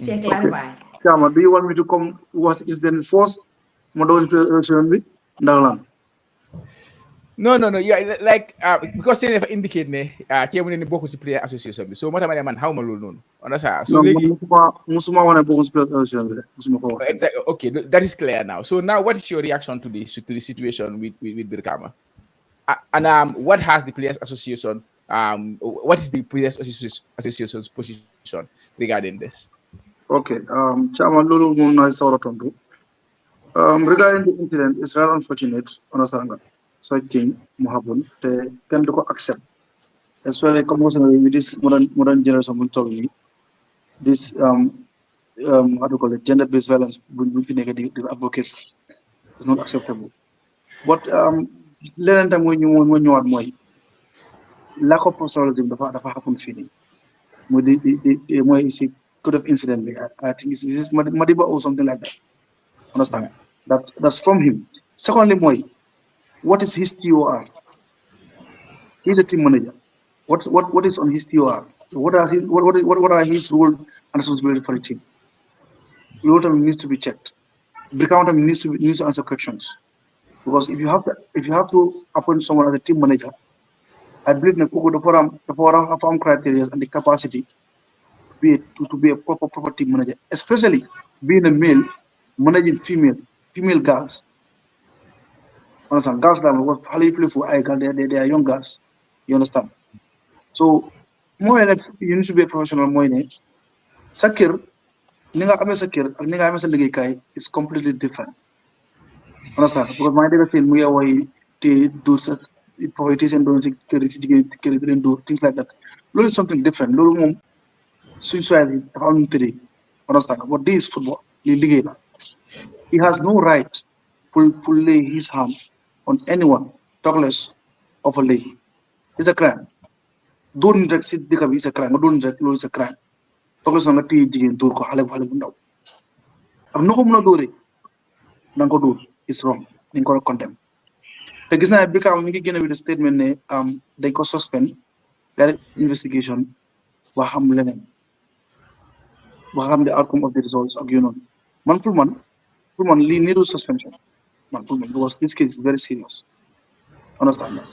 Chair, clarify. Chama, do you want me to come? What is the force? Model Association? No. Yeah, like because they never indicate Chair when book with Player Association. So, what am I man? How Malone? Understand? So, Musuma want to book with Player Association. Exactly. Okay, that is clear now. So now, what is your reaction to the situation with Birkama? And what has the Players Association? What is the Players Association's position regarding this? Okay, Chairman Lulu Muna Sauratondu. Regarding the incident, it's rather unfortunate, understand that. So I think Muhabun, they can accept. Especially commotion with this modern generation will tell me this how to call it gender-based violence will be negative advocate is not acceptable. But learn time when you are more lack of professionalism the happen feeling. With the more could have incident I think this is Madiba or something like that. Understand? That's from him. Secondly, Moy, what is his TOR? He's a team manager. What is on his TOR? What are his role and responsibility for the team? Your needs to be checked. Brikama needs to answer questions. Because if you have to appoint someone as a team manager, I believe the forum criteria and the capacity to be a proper team manager, especially being a male managing female girls. Understand? Girls that was highly playful, they are young girls. You understand? So more like you need to be a professional more in it. Sakir, ninga ame sakir, ninga ame sa kai is completely different. Understand? Because my data feel we are to do politician don't do things like that. Lolo is something different. Lolo suicide understand? But this is football. He has no right to lay his hand on anyone, talk less of a lady. It's a crime. Don't direct sit is a crime. Don't direct law is a crime. Talk less on a PG and do Halab. I'm not going to do it. It's wrong. They got condemn. The reason I become with a statement they could suspend that investigation. Waham the outcome of the results of Man Pullman need suspension. Man Pullman, because this case is very serious. Understand that?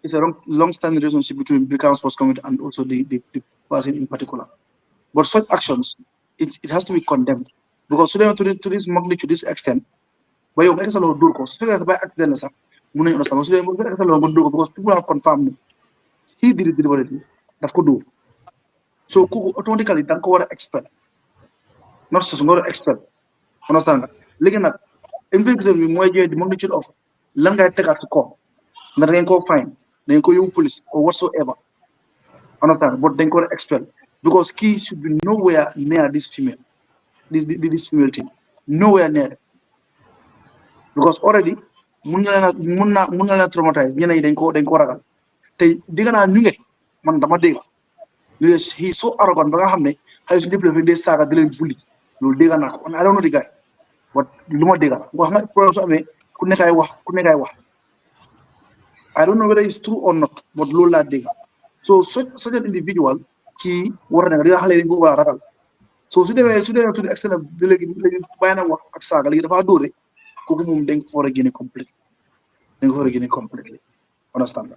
It's a long-standing relationship between Brikama Sports Committee and also the person in particular. But such actions, it has to be condemned. Because to this magnitude, this extent, by your excellent because people have confirmed he did it deliberately. That could do. So automatically don't go expert. Not just not expert. Understand that? Looking at the magnitude of longer take at the court. Not then go fine, then go you police or whatsoever. Understand? But then go expert. Because key should be nowhere near this female. This female team. Nowhere near it. Because already munna traumatized. Then go ragal. They digana nyunge man dama dega. Because he's so arrogant. Ba nga xam ne xale su développé des saaga di leen bully loolu dégg naa ko I don't know the guy but lu ma dégg la wax nga problème su amee ku nekkaay wax I don't know whether it's true or not but loolu laa dégg so such an individual kii war na nga xale yi dañ ko war a ragal so su demee to the extent de léegi bàyyi na wax ak saaga léegi dafa dóore kooku moom dañ ko war a génne completely understand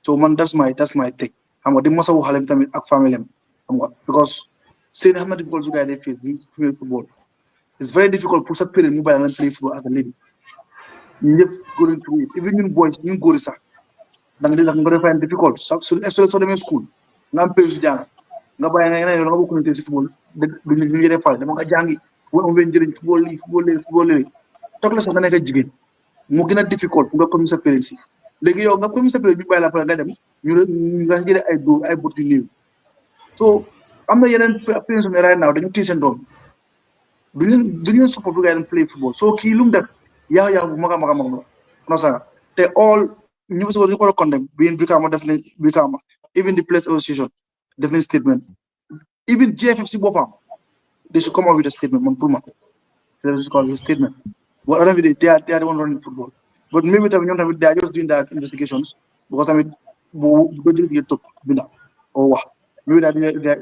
so man that's my take xam nga di mosawu xale bi tamit ak famille am xam nga because seen xam na difficult su gars yi day play football it's very difficult pour sa parent mu bàyyi la play football as a lady ñun ñëpp going through it even ñun boys ñun góor yi sax da nga def find difficult soo demee school nga am période jàng nga bàyyi nga ne nga bokk na si football ñu yore fal dama nga jàngi bu am benn njëriñ football toog la sax nga nekk jigéen mu gën a difficult nga comme sa parents si léegi yow nga comme sa parents bi bàyyi la pare nga dem nga jëlee ay dóor ay bët yu néew so am na yeneen parents ne right now dañu téye seen doom duñu support bu ngay dem play football so kii lu mu def yaa bu mag a mag non ça te all ñu ko condemn being Brikama even the players association def nañ statement even GFF si boppam they should come out with a statement man pour ma they should come out with a statement but other they are the one running football but maybe ñoom tamit they are just doing that investigations because tamit bu jël top binda or wax maybe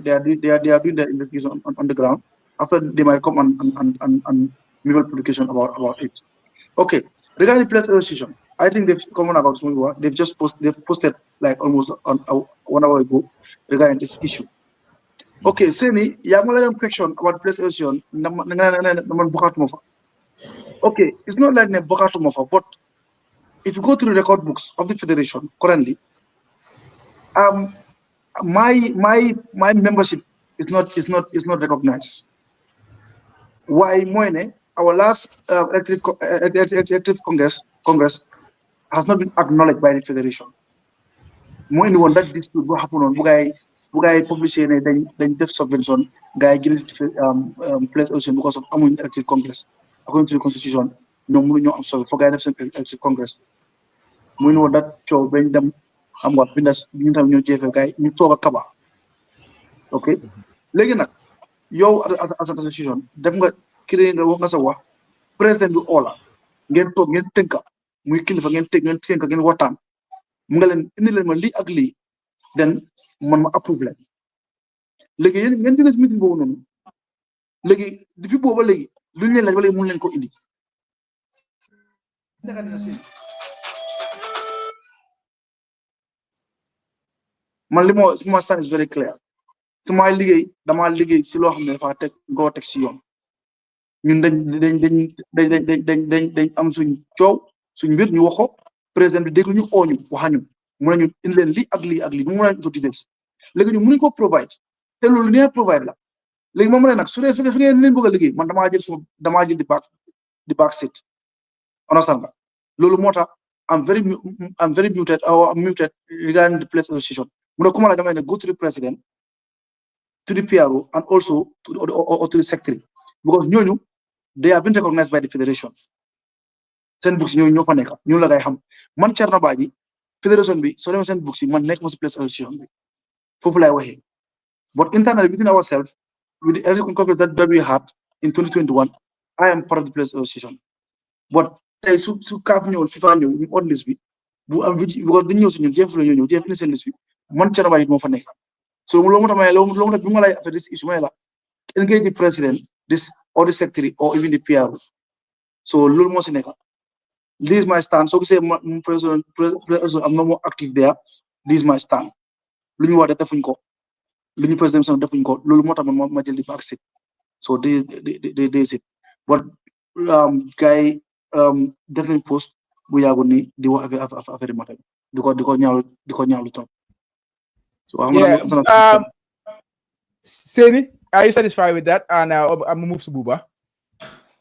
they are doing the investigation on the ground after they might come and make a publication about it okay regarding the players association I think they've come on about they've posted like almost 1 hour ago regarding this issue okay Seni yaa ma la question about players association naman bokatuma fa okay it's not like ne bokatuma fa but if you go to the record books of the federation currently my membership is not recognized why moine our last elective congress has not been acknowledged by the federation moine one that dispute what happened on bu guy publish ne dañ def subvention guy gis place ocean because of amuñ elective congress according to the constitution ñoom mënuñoo am solo for guy def seen elective congress moine one that coow bañ dem xam nga bindas ñu tam ñoo jeefe guy ñu toog a kaba okay léegi nag yow as an association def nga créé nga wax nga sa wax président bi oola ngeen toog ngeen tënka muy kilifa ngeen tënka ngeen waxtaan mu nga leen indi leen ma lii ak lii then man ma approuve leen léegi yéen ngeen dina si meeting boobu noonu léegi depuis booba léegi lu ñu leen laaj ba léegi mun leen ko indi man li ma stand is very clear su may liggéey damaa liggéey si loo xam ne dafa teg si yoon ñun dañ am suñ coow suñ mbir ñu wax ko président bi dégg ñu ooñu waxañu mu ne ñu indi leen lii ak lii mu mën a ko details léegi ñu mënuñ ko provide te loolu nee provide la léegi moom mu ne nag su dee fi ngeen leen bëgg a liggéey man damaa jël di back seat understand nga loolu moo tax I'm very muted regarding the place association mu ne kuma la dama ne go to the president to the PRO and also to the secretary because ñooñu they have been recognized by the federation seen books ñooñu ñoo fa nekk ñu la ngay xam man Thierno Badji fédération bi soo demee seen books yi man nekk ma si place association bi foofu lay waxee but internally between ourselves with the every conference that we had in 2021 I am part of the place association but tey su kaaf ñëwul FIFA ñëw ñu on liste bi bu am because dañu ñëw si ñun jeef la ñoo ñëw jeef indi seen liste bi man Thierno Badji moo fa nekk so loolu moo tax ma bi ma lay affaire this issue may la engage the president this or the secretary or even the PRO so loolu moo si nekk this is my stand soo gisee president am no more active there this is my stand lu ñu wax defuñ ko lu ñu président sax defuñ ko loolu moo tax ma jël di back seat so this it but gars yi def nañ post bu yàggu ni di wax affaire matin di ko ñaawlu trop so Seni, are you satisfied with that? And I'm move to Buba.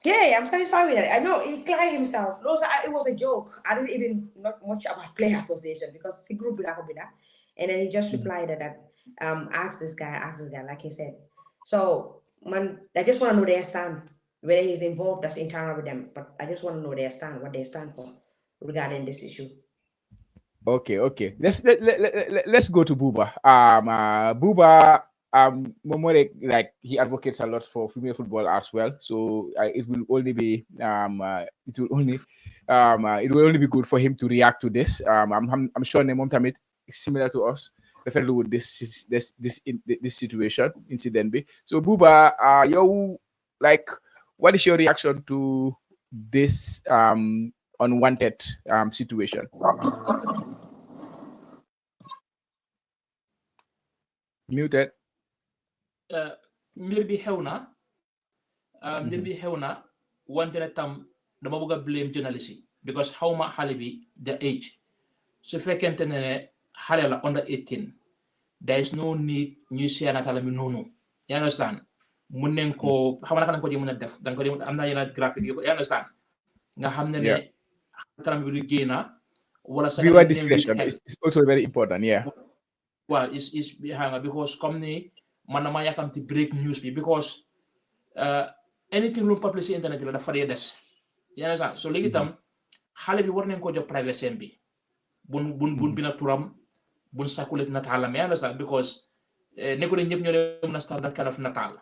Yeah, I'm satisfied with it. I know he cried himself. It was a joke. I didn't even know much about player association because he grew up with that. And then he just replied that ask this guy, like he said. So I just want to know their stand, whether he's involved as internal with them. But I just want to know their stand, what they stand for regarding this issue. Okay. Let's go to Buba. Buba, Momore, like he advocates a lot for female football as well. So it will only be it will only be good for him to react to this. I'm sure Nemom Tamit is similar to us, definitely with this situation incident. So Buba, you like, what is your reaction to this unwanted situation? Muted. mbir bi xew na mbir bi xew na wante ne tam dama bëgg a blame journalist yi because xawma xale bi the age su fekkente ne xale la under 18 there is no need ñuy seenatala mi noonu you understand mun nañ ko xam naka nañ ko di mën a def danga ko di am na yenn graphique yu ko you understand nga xam ne kanam bi du génna wala sa viewer discretion is also very important. Well, is because comme ni man dama yakamti break news bi because anything lu publish internet bi la dafa dee des yaa ngi so léegi tam xale bi war nañ ko jox privacy bi bun bina turam bun sakulet nataalam yaa ngi because ne ko ne ñëpp ñoo dem na start that kind of nataal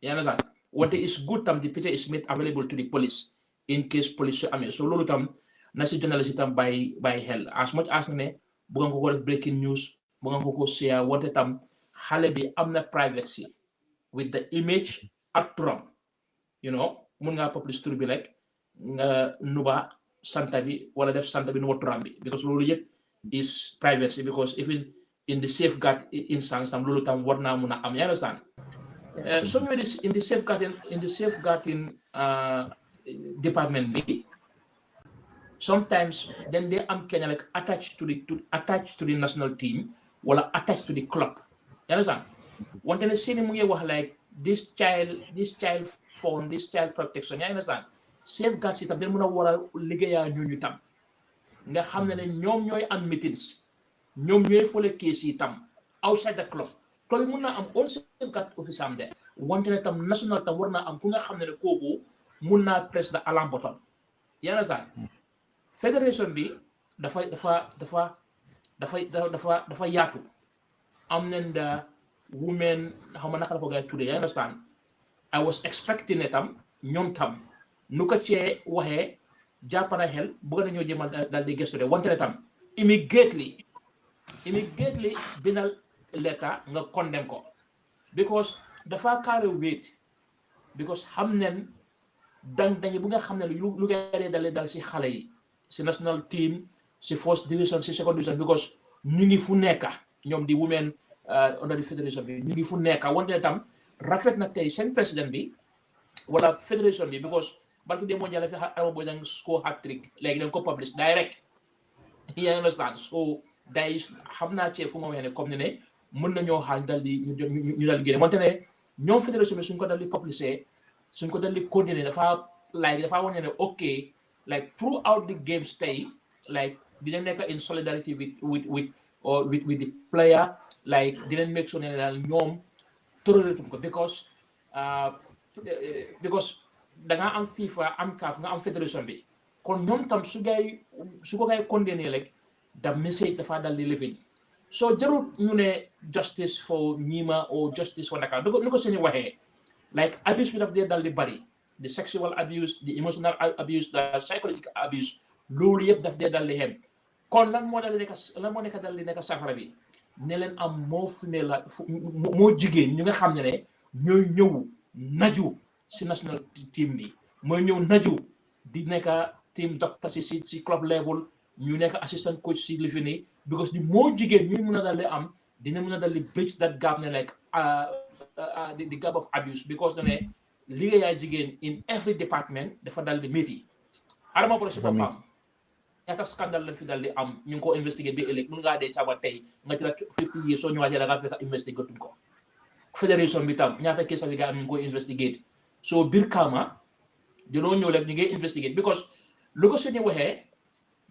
yaa ngi wante is good tam the picture is made available to the police in case police amee so loolu tam na si journalist tam bàyyi xel as much as ne bëgg nga ko def breaking news bëgg nga ko share wante tam xale bi am na privacy with the image ak turam mun ngaa publish tur bi rek nga nuba santa bi wala def santa bi nuba turam bi because loolu yëpp is privacy because even in the safeguard instance tam loolu tam war naa mun a am you understand so ñëwee in the safeguarding department bi sometimes then they am Kenya like attached to the national team wala attached to the club. You understand? Wante ne seeni mu ngi wax like this child phone, this child protection. You understand? Safeguard si tam dañ mën a war a liggéeyaa ñooñu tam nga xam ne ñoom ñooy am meetings ñoom ñooy fole case yi tam outside the club. Club yi mën naa am all safeguard office am de wante ne tam national tam war naa am ku nga xam ne kooku mun naa press the alarm button. You understand? Federation bi dafa yaatu am nañ the women xam naka la ko gay tuddee you understand I was expecting ne tam ñoom tam nu ko cee waxee jàppana xel bëgg nañoo jéemal daal di gëstu de wante ne tam immediately bindal letter nga condemn ko because dafa carry weight because xam nañ dañu bu nga xam ne lu ngay dal si xale yi si national team si first division si second division because ñu ngi fu nekk ñoom di women under the federation bi ñu ngi fu nekk wante tam rafet na tey seen président bi wala federation bi because barki de mondial fi Adama Barrow dang score hat-trick léegi dañ ko publish direct you understand so day xam naa ci fu ma waxee ne comme ne mën nañoo xaar dal di ñu dal génne wante ne ñoom federation bi suñ ko dal di publisher suñ ko dal di continuer dafa wane ne ok like throughout the games tey like dinañ nekk in solidarity with the player like dinañ make sure ne daal ñoom tërëreetum ko because da nga am FIFA am CAF nga am fédération bi kon ñoom tam su ko gay condamné rek da message dafa dal di living so jarut ñu ne justice for Nima or justice for Dakar ni ko seeni waxee like abuse bi daf dee dal di bari the sexual abuse the emotional abuse the psychological abuse loolu yëpp daf dee dal di xem kon lan moo nekk dal di nekk safara bi ne leen am moo femelle moo jigéen ñu nga xam ne ñooy ñëw naju si national team bi mooy ñëw naju di nekk team doctor si club level ñu nekk assistant coach si lifi nii because di moo jigéen ñuy mën a dal di am dina mën a dal di bridge that gap ne like the gap of abuse because ne liggéeyaa jigéen in every department dafa dal di métti Adama Barrow si boppam ñaata scandale lañ fi dal di am ñu ngi ko investigate bi ëllëg mun ngaa dee caba tey nga ci la 50 years soo ñëwaatee da ngaa fekk investigate tuñ ko fédération bi tam ñaata case bi gaa am ñu ngi ko investigate so Birkama dañoo ñëw rek ñu ngi investigate because lu ko suñu waxee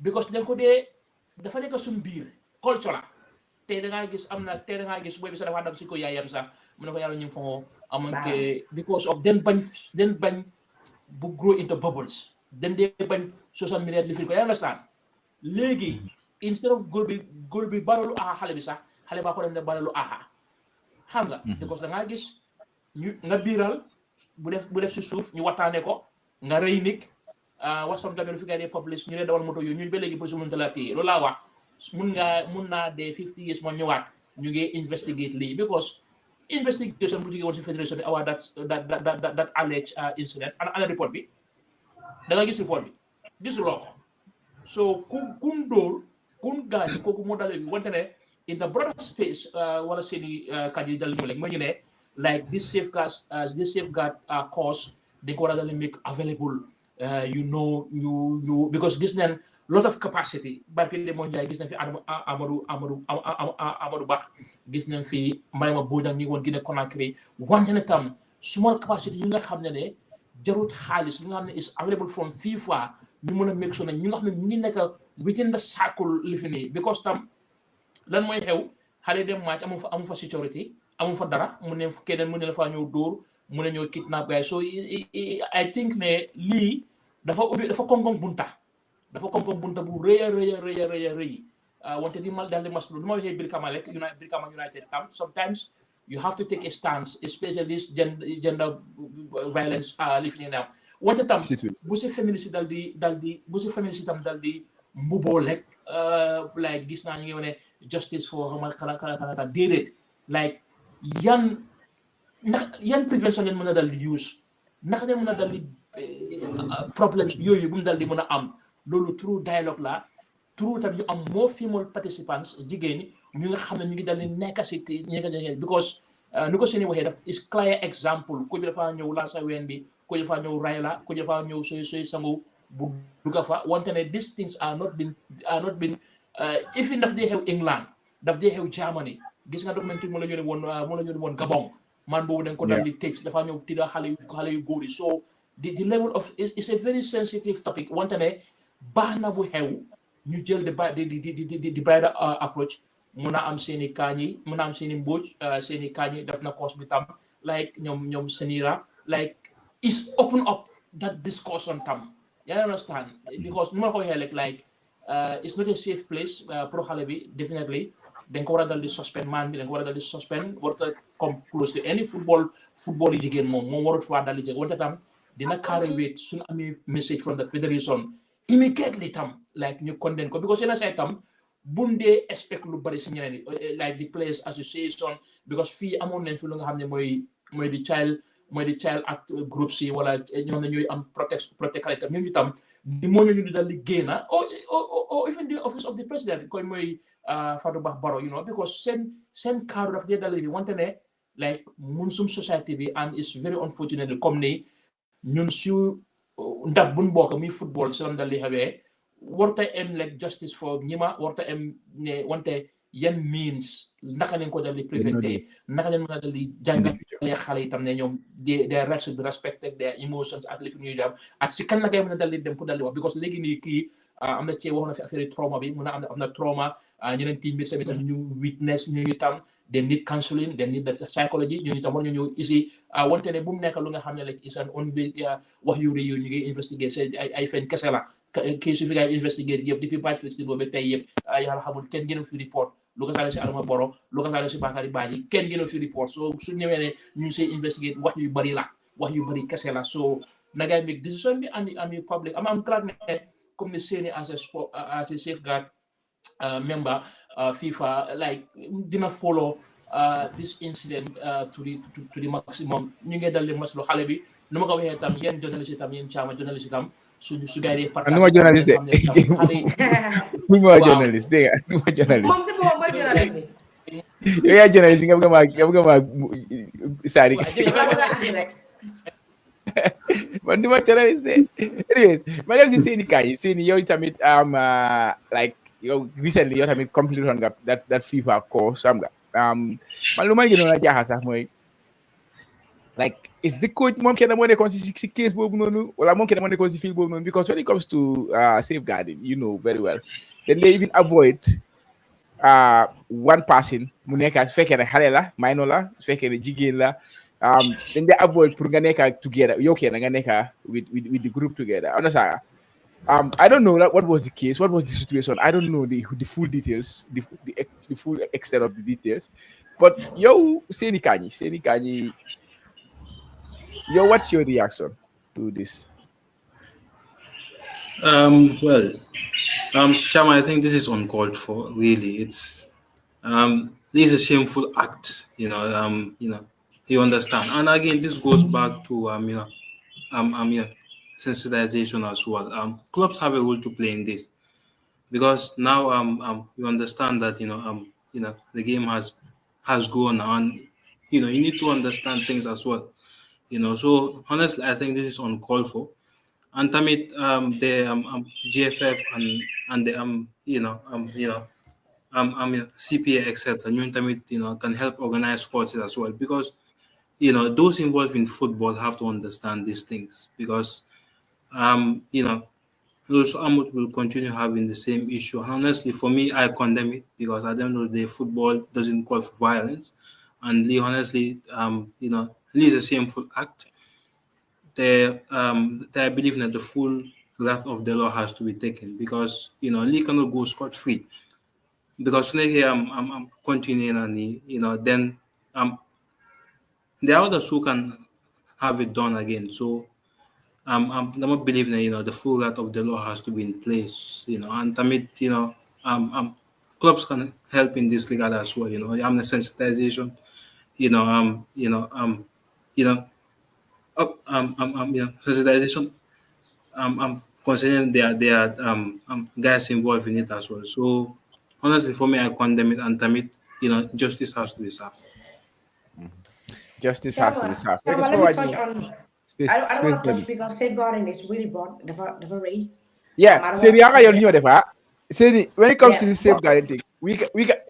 because dañ ko dee dafa nekk suñ biir culture la tey da ngaa gis booy bi sax dafa dam si ko yaayam sax mu ne ko yàlla ñu ngi fa amanke because of den bañ bu grow into bubbles den dee bañ social media li fi ko you understand léegi instead of góor bi balalu aha xale bi sax xale baa ko dem ne balalu aha xam nga because da ngaa gis ñu nga biiral bu def si suuf ñu waxtaane ko nga rëy nik wax sam tamit fi ngay dee publish ñu ne dawal moto yooyu ñu ba léegi police mënut a la téye loolu laa wax mun naa dee 50 years moo ñëwaat ñu ngi investigate lii because investigation bu jógee woon si fédération bi awaa that alleged incident ana report bi da nga gis report bi gisuloo ko so kun dóor kun gaañ kooku moo dalee bi wante ne in the broader space wala seeni kat yi dal ñu léegi ma ñu ne like this safeguard course dañ ko war a dal make available you because gis nañ lot of capacity barke de moo njaay gis nañ fi Amadou Ba gis nañ fi Mbayma Bojang ñi woon Guinée Conakry wante ne tam small capacity ñu nga xam ne jarut xaalis ñu nga xam ne is available from FIFA ñu mën a make sure ne ñu nga xam ne ñu ngi nekk within the circle li fi nii because tam lan mooy xew xale dem match amu fa security amu fa dara mu ne keneen mu ne la faa ñëw dóor mu ne ñëw kidnap guys so I think ne lii dafa koŋ-koŋ bunta bu rëy a rëy wante di mal daal di maslu lu ma waxee Birkama rek Birkama United sometimes you have to take a stance especially gender violence li fi ñu neew wante tam bu si féministe tam dal di mbuboo rek like gis naa ñu ngi wane justice for xamal kala déedéet like yan prévention ngeen mën a dal di use naka ngeen mën a dal di problems yooyu bu mu dal di mën a am loolu through dialogue la through tam ñu am more female participants jigéen ñi ñu nga xam ne ñu ngi dal di nekk si because ni ko seeni waxee daf is clear example ku bi dafa ñëw laa sa ween bi ku bi dafa ñëw ray la ku bi dafa ñëw soy sangu bu dugga fa wante ne these things are not been even daf dee xew England daf dee xew Germany gis nga documentaire moo la yónnee woon Gabon man boobu dañ ko dal di tëj dafa ñëw tidda xale yu góor yi so the level of is a very sensitive topic wante ne baax na bu xew ñu jël di brighter approach mun a am seeni kaañi mun a am seeni mbóoj seeni kaañi def na course bi tam like ñoom senira like is open up that discussion tam yaa understand because nu ma ko waxee like it's not a safe place pour xale bi definitely dañ ko war a dal di suspend man bi dañ ko war a dal di suspend warut a come close to any football yi jigéen moom warut faa dal di jege wante tam dina carry weight suñu amee message from the federation immediately tam like ñu condemn ko because yenn say tam bundee expect lu bari si ñeneen like the players association because fii amoon nañ fi lu nga xam ne mooy di child act groups yi wala ñoo xam ne ñooy am protect tam ñooñu tam di moo ñu di dal di génn or even the office of the president koy mooy Fatou Bah Barrow because seen kaddu daf dee dal di wante ne like mun sum society bi and it's very unfortunate comme ni ñun si ndab buñ bokk muy football si lam dal di xewee warta em like justice for ñima warta em ne wante yan means naka lañ ko dal di préventé naka lañ mën a dal di jàngale xale itam ne ñoom their rights should be respected their emotions ak li fi ñuy dem ak si kan la ngay mën a dal di dem pour dal di wax because léegi nii kii am na ci wax na fi affaire trauma bi mun a am na trauma ñeneen team bi tamit ñu witness ñu tam they need counseling they need the psychology ñu tam war ñu ñëw ici wante ne bu mu nekk lu nga xam ne like is an on wax yu rëy yooyu ñu ngi investiguer ay fen kese la kii su fi ngay investiguer yëpp depuis batch fixi boobu tey yëpp yàlla xamul kenn gënu fi report lu ko saale si Adama Barrow lu ko saale si Bakary Badji kenn gënu fi report so su ñëwee ne ñu ngi see investiguer wax yu bari kese la so na ngay make decision bi and public am glad ne comme ni seeni as a safeguard member FIFA like dina follow this incident to the maximum ñu ngi dal di maslu xale bi nu ma ko waxee tam yéen journaliste tam yéen caama journaliste tam su gars yi partage nu ma journaliste de nu ma journaliste dégg nga nu ma journaliste moom si boppam mooy journaliste yow yaa journaliste nga bëgg ma saari man nu ma journaliste de anyways ma def si seeni kaay seeni yow tamit like yow recently yow tamit complete on nga that FIFA course xam nga man lu may gënoon a jaaxal sax mooy like is the coach moom kenn moo nekkoon si case boobu noonu wala moom kenn moo nekkoon si field boobu noonu because when it comes to safeguarding you know very well then they even avoid one person mu nekk su fekkee ne xale la minor la su fekkee ne jigéen la then they avoid pour nga nekk together yow kenn nga nekk with the group together understand I don't know what was the case, what was the situation. I don't know the full details, the full extent of the details. But yo, Seni Kanyi, yo, what's your reaction to this? Well, Chama, I think this is uncalled for. Really, this is a shameful act. You understand. And again, this goes back to you know, sensitization as well. Clubs have a role to play in this because now you understand that the game has gone and you need to understand things as well. So honestly, I think this is uncalled for. And Tamit, the GFF and the CPA etc. New Tamit, can help organize sports as well because those involved in football have to understand these things because um you know those Amut will continue having the same issue. And honestly, for me, I condemn it because at the end of the day, football doesn't call for violence. And Lee, honestly, Lee is a shameful act. They believe that the full wrath of the law has to be taken because Lee cannot go scot free because maybe I'm continuing and then there are others who can have it done again. So I'm not believing that the full wrath of the law has to be in place. And Tamit, clubs can help in this regard as well. I'm the sensitization. You know um you know um you know sensitization. I'm considering there are guys involved in it as well. So honestly, for me, I condemn it and Tamit. Justice has to be served. Justice has to be served. Chama, Because let for me what touch you on. space I don't space want to touch them. because safeguarding is really broad. The very. Yeah, I don't Seri, want to how touch you it. know that? Seri, when it comes to Yeah, the safeguarding thing,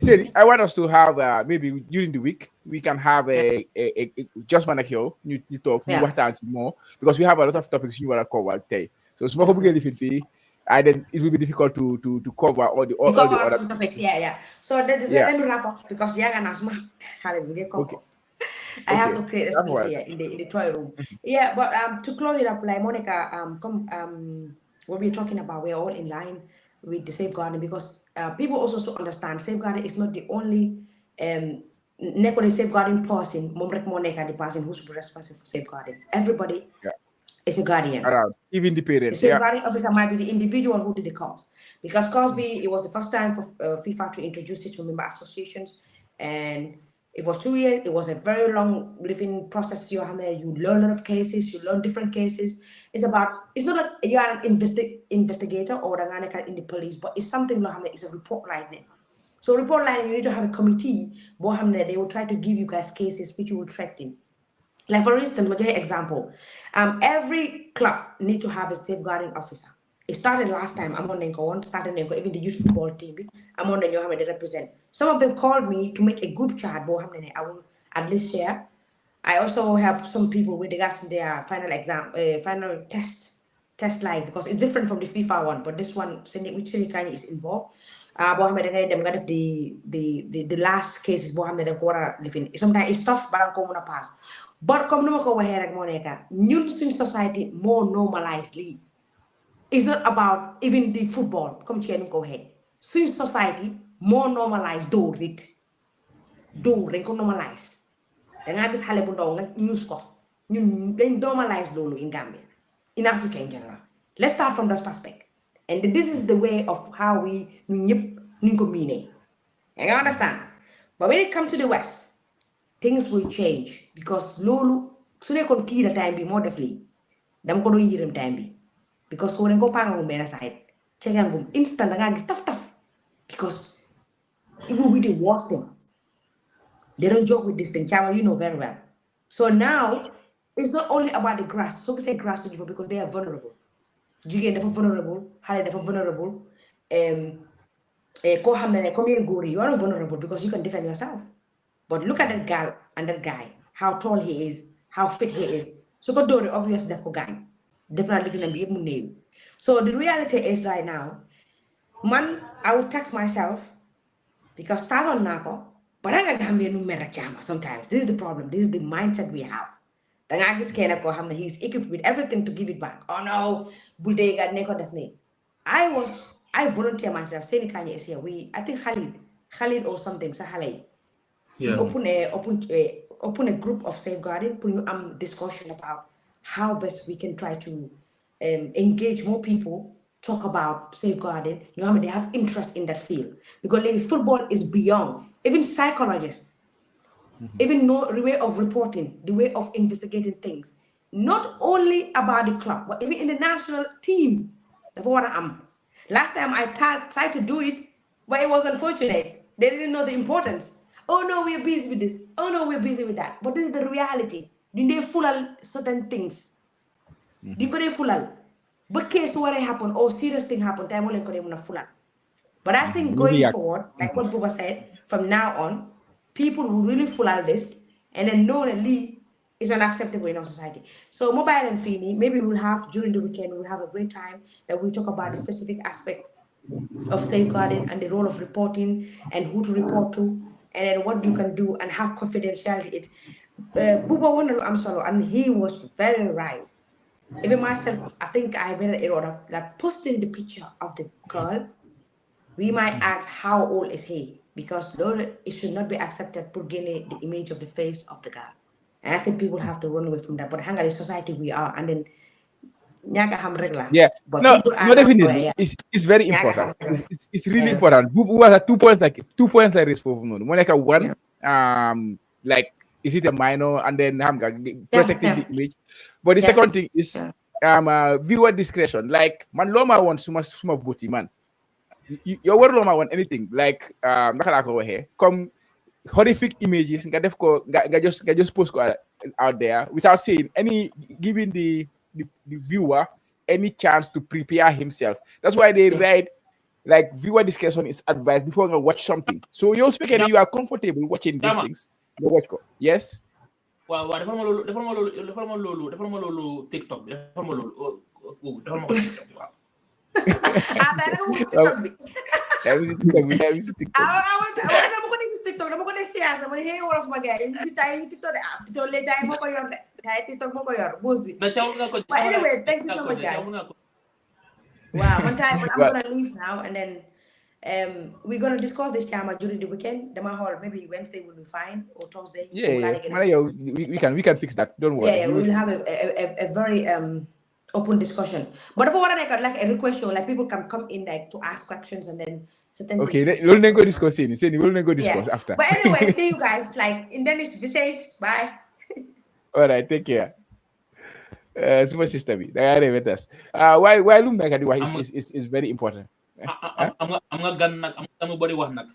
Seri, I want us to have maybe during the week we can have yeah, a just want to hear you talk you yeah. want to answer more because we have a lot of topics you want to cover today. So small Mhm. if it and then it will be difficult to cover To all cover the up other some topics, topics. yeah. So Yeah. let me wrap up because yeah, and asthma. Okay. I have Okay. to create a That's space all right. here in the toy room. Yeah, but to close it up, like Monica, what we're talking about, we're all in line with the safeguarding because people also understand safeguarding is not the only necessarily safeguarding person. Monica, the person who's responsible for safeguarding. Everybody Yeah. is a guardian. Around. Even the The parents. Yeah. safeguarding officer might be the individual who did the cause. Because Cosby, it was the first time for FIFA to introduce this to member associations. And it was 2 years. It was a very long living process. You learn a lot of cases, you learn different cases. It's not like you are an investigator or in the police, but it's something like it's a report writing. So report writing, you need to have a committee. They will try to give you guys cases which you will track in. Like for instance, I'll give you an example. Every club need to have a safeguarding officer. It started last time. I'm on Nenko, started Nenko, even the youth football team. I'm on the how they represent. Some of them called me to make a group chat. I will at least share. I also have some people with regards to their final exam, final test live because it's different from the FIFA one, but this one, which Senikani is involved. Them kind of the last cases boo xam ne da ko war a lifin sometimes it's tough but ko mën a pass but comme ni ma ko waxee rek moo nekka ñun suñ society more normalized lii it's not about even the football comme ci ni ko waxee suñ society more normalized dóor nit dóor dañ ko normalize dangaa gis xale bu ndaw nga news ko ñun dañ normalize loolu in Gambia in Africa in general let's start from that perspective and this is the way of how we ñun ñëpp ñu ko miinee you understand but when it comes to the West things will change because loolu su nekkoon kii la time bi moo def lii dama ko doon yërëm time bi because ko leen ko pangangum benn side cegangum instant dangaa gis taf because it will be the worst thing. They don't joke with this thing, Chama, you know very well. So now it's not only about the grass. So we say grass because they are vulnerable. Jigéen dafa vulnerable, xale dafa vulnerable. Koo xam ne comme yéen góor yi you are not vulnerable because you can defend yourself. But look at that girl and that guy, how tall he is, how fit he is. So ko dóore obviously daf ko gaañ. Definitely living and be mu néew. So the reality is right now, man, I will text myself because taroon naa ko. But I Gambia no mer Chama sometimes. This is the problem. This is the mindset we have. He's equipped with everything to give it back. Oh no, Buldega neko def ni. I volunteer myself. Saying Kanye is here. I think Khalid or something. Sahalay. Yeah. Open a group of safeguarding. Put discussion about how best we can try to engage more people. Talk about safeguarding. You know, they have interest in that field because like, football is beyond even psychologists. Even the way of reporting, the way of investigating things, not only about the club, but even in the national team. That's what I am. Last time I tried to do it, but it was unfortunate. They didn't know the importance. Oh no, we're busy with this. Oh no, we're busy with that. But this is the reality. They full certain things. They full. But case what happen or serious thing happen, time only full. But I think going forward, like what Buba said, from now on, people will really full out this and then know that Lee is unacceptable in our society. So mobile and Fini, maybe we'll have during the weekend, we'll have a great time that we talk about the specific aspect of safeguarding and the role of reporting and who to report to and then what you can do and how confidentiality it. Buba wanted I'm sorry, and he was very right. Even myself, I think I made an error of like posting the picture of the girl. We might ask how old is he because it should not be accepted to gain the image of the face of the girl. And I think people have to run away from that. But hang on, society we are, and then yeah, but no, definitely. Aware. It's very important. It's really important. Who was at 2 points like this for no? One like a one, like is it a minor and then protecting the image. But the second thing is viewer discretion. Like man, Loma wants suma booty man. Your word Loma want anything like come horrific images. Just post out there without saying giving the viewer any chance to prepare himself. That's why they write like viewer discretion is advised before you watch something. So you're speaking, you are comfortable watching these things. Yes. Wow, defal ma lolu TikTok bi defal ma lolu TikTok bi waaw. TikTok bi. Dama ko dégg TikTok dama ko dégg siyaasa ma ne hey wala sama gars yi ci tay TikTok de TikTok les tay moo ko yor de tay TikTok moo ko yor boss bi. Na caw nga ko. But anyway, thank you so much guys. Wow, one time I'm gonna leave now and then we're gonna discuss this Chama during the weekend. The mahal maybe Wednesday will be fine or Thursday. We can fix that. Don't worry. Yeah, we will have a very open discussion. But if I want to make like a request show, like people can come in like to ask questions and then certain. Okay, we'll go discuss it. We'll go discuss after. But anyway, see you guys. Like in Danish, we say bye. All right, take care. Super sister, they are with us. Why is very important. I'm not gonna body wax nak.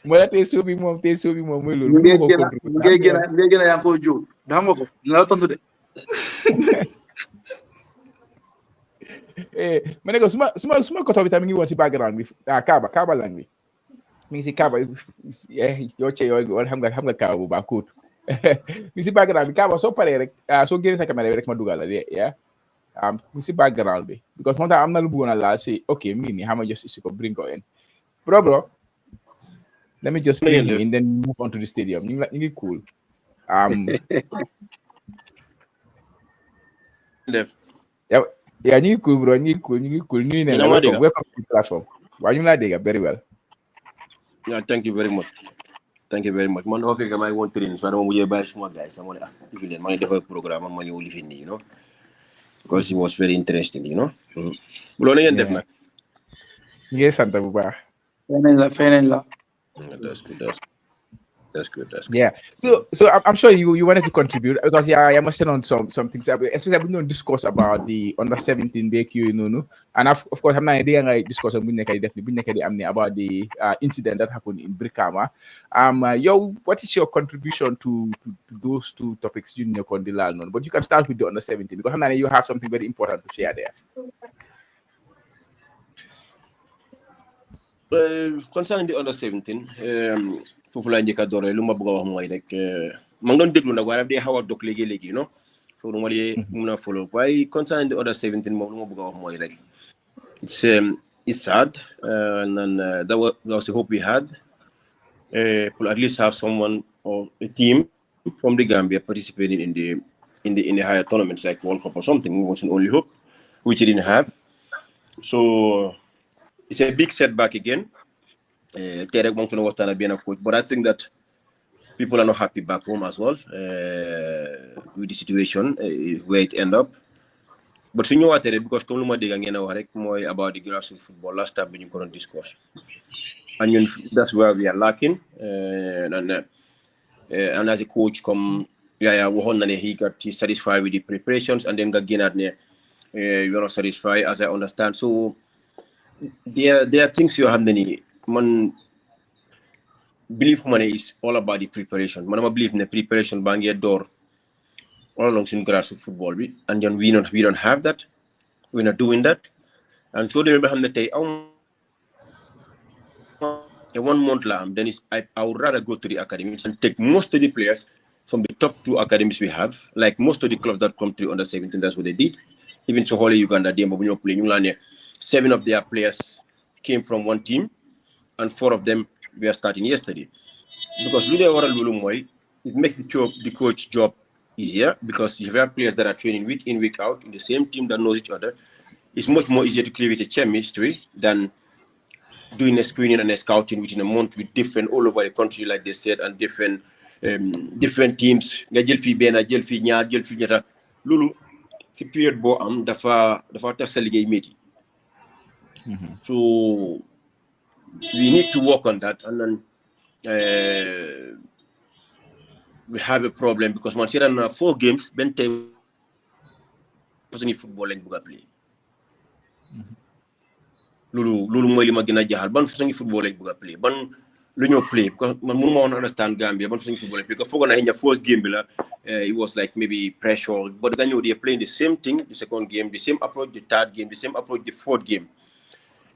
Mala te sobi mom lolu. Ngay gëna ya ko jow. Dama ko. La tontu de. Mané ko suma ko tobi tam ngi won ci background bi. Kaba lang bi. Mi ci Kaba yo che yo xam nga Kaba bu ba ko. Mi ci background bi Kaba so paré rek so gëné sa caméra rek ma dugal la ya. We see background be because one time I'm not going to say okay me how much just bring go in bro let me just bring him in then move on to the stadium you cool yeah you cool bro you cool welcome to the platform why you like that very well. Yeah, thank you very much man okay I want to so I don't want to small guys I'm like if you money the program I'm money only in you know because it was very interesting, you know. Yes, Santa Buba. That's good. Yeah. So I'm sure you wanted to contribute because I must send on some things, especially we don't discuss about the under 17 BQ, and of course I'm not idea I discuss definitely about the incident that happened in Brikama. What is your contribution to those two topics you know but you can start with the under 17 because you have something very important to share there. Concerning the under 17, foofu la njëkk a doore lu ma bëgg a wax mooy rek ma ngi doon déglu nag waaye daf dee xaw a dog léegi you know so du ma lee mun a follow waaye concerning the under 17 moom lu ma bëgg a wax mooy rek it's sad and that was the hope we had to at least have someone or a team from the Gambia participating in the higher tournaments like World Cup or something. It wasn't only hope which he didn't have. So it's a big setback again. Terek wants to know what being a coach, but I think that people are not happy back home as well with the situation where it end up. But you know what, because come about the grassroots football last time we couldn't discuss, and that's where we are lacking. And as a coach, he's satisfied with the preparations, and then you're not satisfied, as I understand. So there are things you have many. Man, believe money is all about the preparation. Man, I believe in the preparation. Bang door all along in grassroots football, and then we don't have that. We're not doing that, and so they remember the day. 1 month long, then I would rather go to the academies and take most of the players from the top 2 academies we have, like most of the clubs that come to under 17. That's what they did. Even so, Holy Uganda, when playing, 7 of their players came from 1 team, and 4 of them were starting yesterday. Because it makes the coach job easier, because you have players that are training week in, week out in the same team that knows each other. It's much more easier to create a chemistry than doing a screening and a scouting within a month with different all over the country, like they said, and different teams. Lulu, si period bo am dafa tax liggéey métti. So we need to work on that, and then we have a problem because man seetaan 4 games benn tey football lañ bëgg a play. Lulu mooy li ma gën a jaaxal ban façon football lañ bëgg a play ban lu ñoo play because man mënuma woon understand Gambia ban façon football because foog naa first game bi la it was like maybe pressure, but nga ñëw they playing the same thing the second game, the same approach the third game, the same approach the fourth game,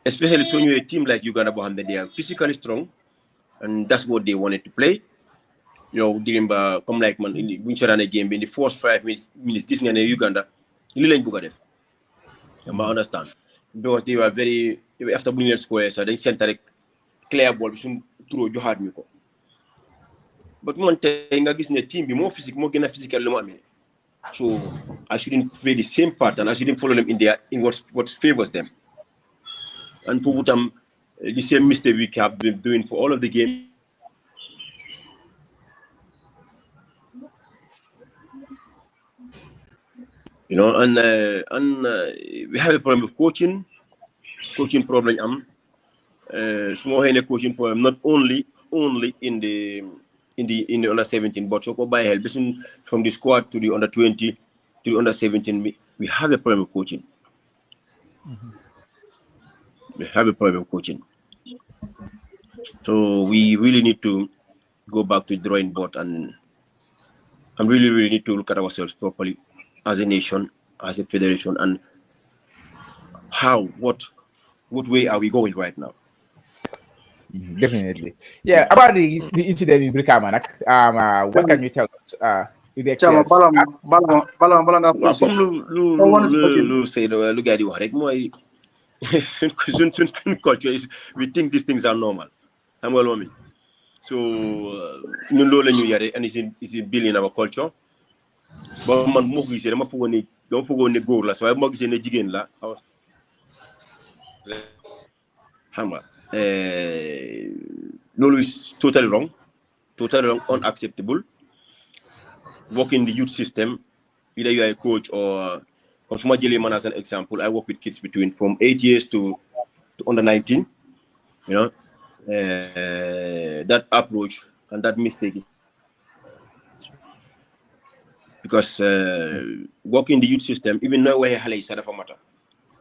especially so ñëwee team like Uganda boo xam ne they are physically strong and that's what they wanted to play. Dilimba comme like man buñ seetaanee game bi in the first 5 minutes gis nga ne Uganda li lañ bëgg a def. I understand because they were very after bu ñu leen score sax dañ sent rek clear ball bi suñ trop joxaat ñu ko, but man tey nga gis ne team bi moo gën a physical lu mu amee, so I shouldn't play the same pattern, I shouldn't follow them in what favors them, and for tam the same mistake we have been doing for all of the games. And we have a problem with coaching problem. Small coaching problem not only in the under 17, but so by help from the squad to the under 20 to the under 17. We have a problem with coaching. We have a problem with coaching. So we really need to go back to the drawing board and really need to look at ourselves properly as a nation, as a federation, and what way are we going right now? Definitely. Yeah, about the incident in Birkama, what can you tell us? Culture is we think these things are normal. So and it's building our culture. But man mo gisee dama fogoon ne góor la waaye mo gisee ne jigéen la xam nga loolu is totally wrong, unacceptable. Work in the youth system, either you are a coach or consumer jëlee man as an example, I work with kids from 8 years to under 19. That approach and that mistake is because working in the youth system, even though we're matter,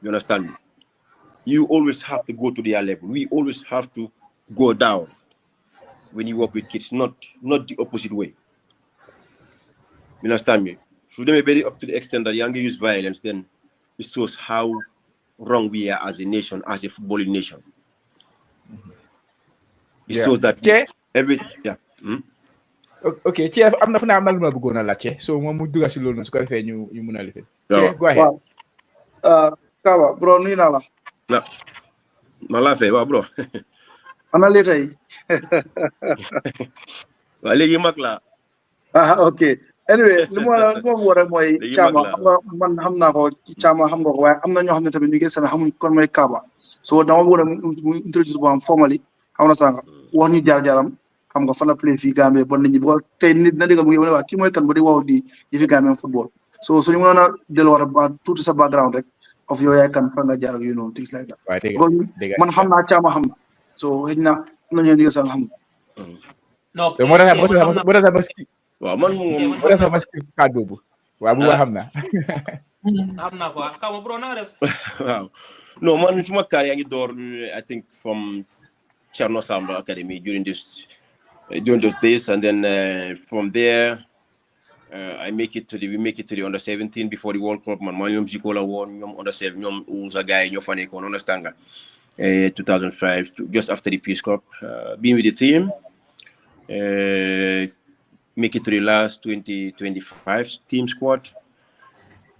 you understand me? You always have to go to their level. We always have to go down when you work with kids, not the opposite way. You understand me? So they may be up to the extent that younger use violence, then it shows how wrong we are as a nation, as a footballing nation. It shows that Okay, Chief, am na fu naa am na lu ma bëggoon a laajte so moom mu dugg si loolu noonu su ko defee ñu mun a lifin. Chief, go ahead. Kaba bro nuyu naa la. Ma laa fay waaw bro. Ana lii tey. Waaw léegi mag la. Okay. anyway li ma war rek mooy Chama xam nga man xam naa ko Chama xam nga ko waaye am na ñoo xam ne tamit ñu ngi seen xamuñ kon mooy Kaba so dama war a mu introduce bu am formally xam na sànga wax ñu jaar-jaaram xam nga fan la play fii Gambie ba nit ñi bu tey nit na dégg mu ngi wax kii mooy kan ba di waaw di fi Gambie football so suñu mënoon a delluwaat ba tuuti sa background rek of yow yaay kan fan nga jaar ak you know things like that man xam naa Chama xam na so xëy na am na ñoo ñu ngi seen xam non so moo tax sa baski waaw man moom moo tax sa baski kàddu bu waaw bu xam na xam naa ko Kama bro na nga def waaw no man suma carrière ngi door I think from Cherno Samba Academy during those days, and then from there we make it to the under 17 before the World Cup. Man, ñoom Zikola won, ñoom under 7, ñoom Ouza guy, ñoo fa nekkoon, understand nga. 2005, just after the Peace Cup, being with the team, make it to the last 2025 team squad.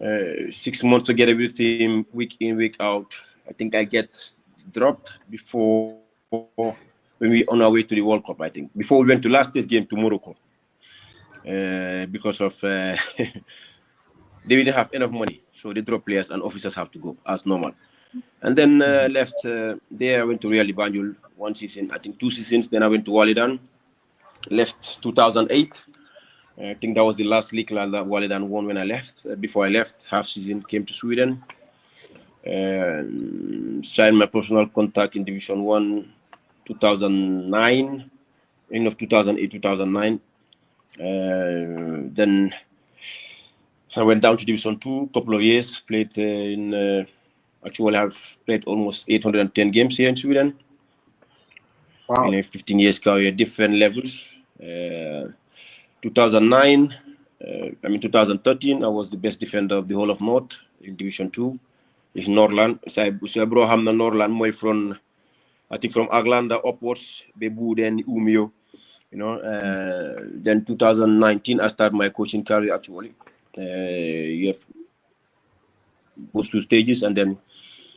6 months together with the team, week in, week out. I think I get dropped before when we on our way to the World Cup, I think. Before we went to last test game to Morocco. Because of they didn't have enough money. So they drop players and officers have to go as normal. And then left there, I went to Real Banjul 1 season, I think 2 seasons. Then I went to Walidan. Left 2008. I think that was the last league that Walidan won when I left. Before I left, half season, came to Sweden. Signed my personal contract in Division 1 2009, end of 2008, 2009. Then I went down to Division 2, couple of years, played actually I've played almost 810 games here in Sweden. Wow. In a 15 years career, different levels. 2009, 2013, I was the best defender of the whole of North in Division 2. It's Norland. So I brought him to Norland, more from, I think from Aglanda upwards, Bebu, then Umio. You know, then 2019, I started my coaching career actually. You have those 2 stages, and then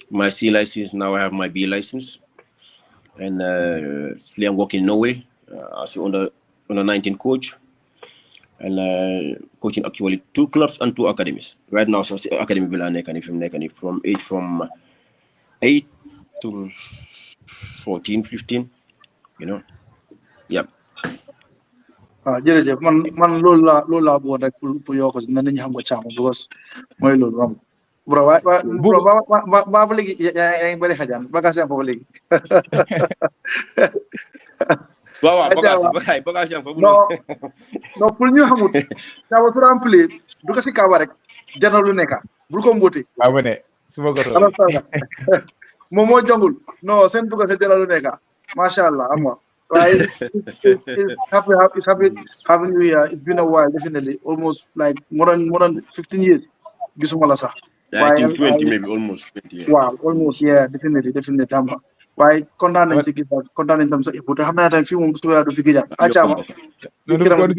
my C license. Now I have my B license, and I'm working in Norway as under 19 coach, and coaching actually 2 clubs and 2 academies. Right now, so academy from 8 to 14, 15. You know, yeah. Jërëjëf man loolu laa bëggoon rek pour yoo ko si ne nit ñi xam nga Chama because mooy loolu am bro ba léegi yaa ngi bëri xajaan bagage yaa foofu léegi waaw bagage yaa foofu non pour ñu xamut Chama su daan play du ko si kaaba rek jar na lu nekk bul ko mbóoti waaw ba ne su ma ko moom moo jongul non seen dugga si jar na lu nekk macha allah am nga right, it's happy having you here. It's been a while, definitely, almost like more than 15 years. Yeah, I think 20, maybe almost 20 years. Wow, almost, yeah, definitely. Why content and content in terms of input? How many times you want to figure out? Achama. No, damay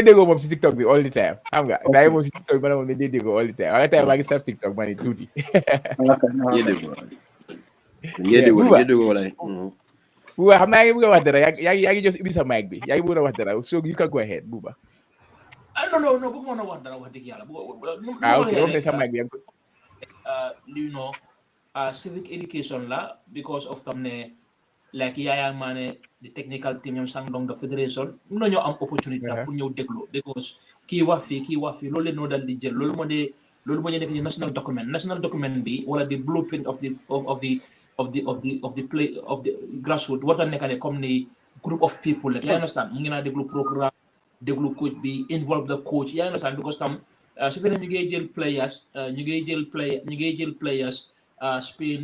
déggo moom si TikTok bi all the time. Xam nga, day moom si TikTok bi moom day déggo all the time. Ak tay maa ngi surf TikTok ma ni tuuti. Buba xam naa ngi bëgg a wax dara yaa ngi just ibbi sa mic bi yaa ngi bëgg a wax dara so you can go ahead Buba. non bëgg mën a wax dara wax dëgg yàlla ok sa mic bi you know civic education la because of tam ne like Yaya Mane the technical team ñoom sang dong the federation mun nañoo am opportunity pour ñëw déglu because kii wax fii loolu leen noo dal di jël loolu moo nekk ni national document bi wala the blueprint of the grassroots what a nekk comme ni group of people like you understand mu ngi naa déglu programme déglu coach bi involve the coach you understand because tam su fekkee ñu ngi jël players Spain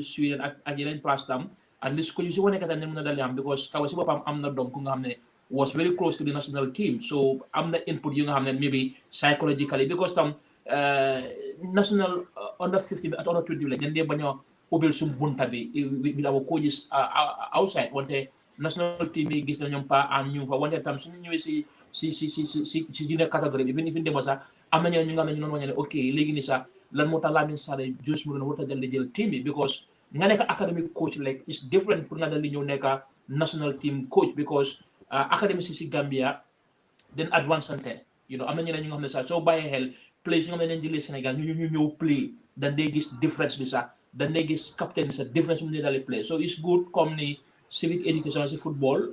Sweden ak yeneen place tam at least coach si wane kat ne mën na dal am because kaw si boppam am na doom ku nga xam ne was very close to the national team so am na input yu nga xam ne maybe psychologically because tam national under 15 at under 20 la dañ dee bañ a ubbil suñu bunta bi with our coaches outside wante national team yi gis na ñoom pa an ñu fa wante tam suñu ñëwee si junior catégorie bi even dema sax am na ñu nga xam ne ñu noonu wañe ne ok léegi ni sax lan moo tax Lamin Sané Jose Mourinho warta dal di jël team bi because nga nekk academic coach like it's different pour nga dal di ñëw nekk national team coach because academy si Gambia den advance sante am na ñeneen ñi nga xam ne sax soo bàyyee xel play si nga xam ne dañ jëlee Sénégal ñu ñëw play dañ dee gis difference bi sax dañ dee gis captain bi sax difference bi mu ne dalee play so it's good comme ni civic education si football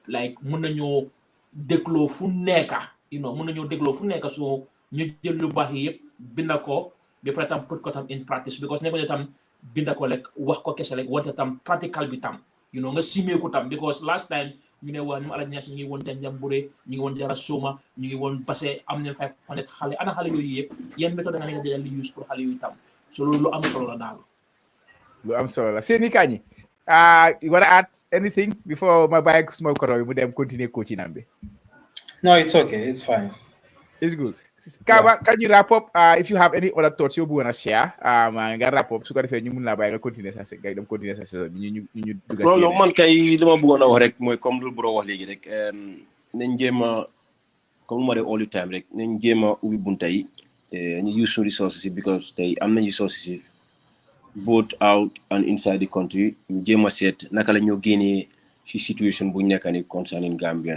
like mun nañoo dégloo fu nekka mun nañoo dégloo fu nekka so ñu jël lu baax yi yëpp binda ko ba pare tam put ko tam in practice because nekko ne tam binda ko rek wax ko kese rek wante tam practical bi tam nga simee ko tam because last time ñu ne waa ñu ala ñaas ñu ngi woon Janjambure ñu ngi woon Jara Soma ñu ngi woon Basse am nañ 500 xale ana xale yooyu yëpp yan méthode nga nekk di use pour xale yooyu tam so loolu lu am solo la daal lu am solo la Seni Kanyi you want to add anything before my bike small koro mu dem continue coaching ambe No, it's okay, it's fine. It's good. Can you wrap up if you have any other thoughts you want to share nga wrap up su ko defee ñu mun la bàyyi nga continuer sa dem continuer sa saison bi ñu dugg loolu man kay li ma bëggoon a wax rek mooy comme lu bro wax léegi rek nañ jéem a comme lu ma def all the time rek nañ jéem a ubbi bunta yi ñu use resources because tey am nañ resources both out and inside the country ñu jéem a seet naka la ñoo génnee si situation bu ñu nekk ni concerning Gambia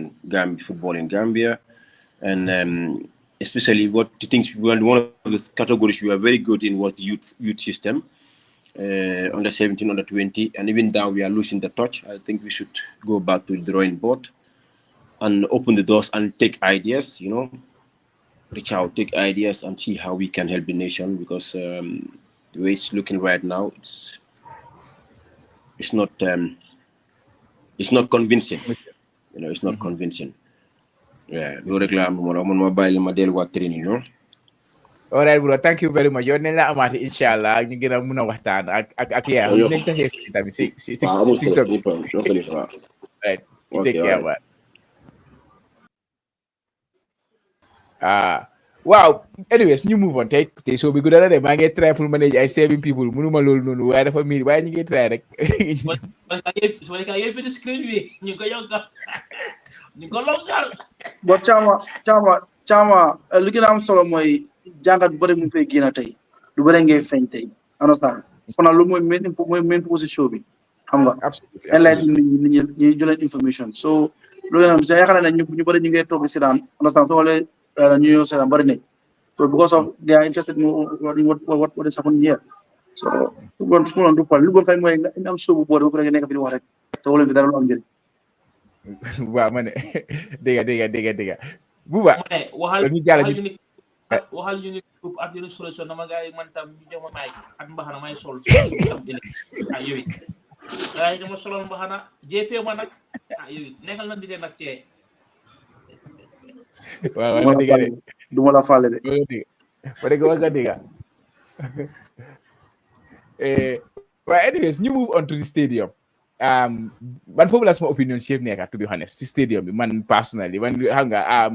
football in Gambia and especially what the things one of the categories we are very good in was the youth system, under 17, under 20, and even now we are losing the touch. I think we should go back to the drawing board and open the doors and take ideas, reach out, take ideas and see how we can help the nation because the way it's looking right now, it's not convincing. It's not convincing. Yeah, no reclam mo bayil ma del wa training all right bro, thank you very much yo neñ la amati inshallah ñu gëna mëna waxtaan ak ya ñu neñ taxé tamit ci TikTok right take care man wow anyways ñu move on tey so bi gudda la de maa ngi try pour manage ay 7 people mënuma loolu noonu waaye dafa miir waaye ñu ngi try rek so ka yépp di screen wi ñu ko yokkal ñu ko longal bo chama li gën a am solo mooy jàngat bu bëri mu fay génn tey lu bëri ngay feeñ tey understand fana lu mooy main position bi xam nga enlighten ñi joleen information so loolu am sa yaakaar na ñu bëri ñu ngay toog si daan understand so wala ñu ñëw seetaan bëri nañ so because of they are interested in what is happening here so lu bon kay mooy nga am soobu boor ba pare nga nekk fi di wax rek te wala fi dara lu am njëriñ waaw ma ne dégg Buba waxal ñu groupe ak yeneen solution dama gaay man tam ñu jox ma may at mbaxana may sol yow it gaay dama solal mbaxana JP ma nag yow it nekkal na digé nag cee waaw ma digé duma la faale de wa dégg well anyways ñu move on to the stadium man foofu la sama opinion si yëpp nekk to be honest si stadium bi man personally man xam nga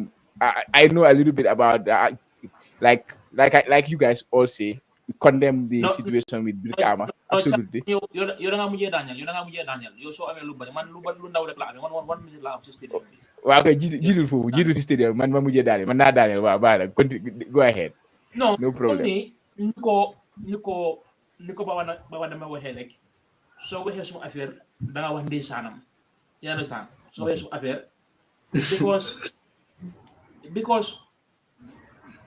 I know a little bit about like you guys all say condemn the situation with Birkama absolutely yow da nga mujjee dañal yow soo amee lu bari man lu ndaw rek la amee man 1 minute la am si stadium bi waaw kay jiitul foofu jiitul si stadium man ma mujjee daaneel man naa daaneel waaw baax na go ahead no problem ni ko ba dama waxee rek soo waxee suma affaire da nga wax ndeysaanam yaa understand soo waxee suma affaire because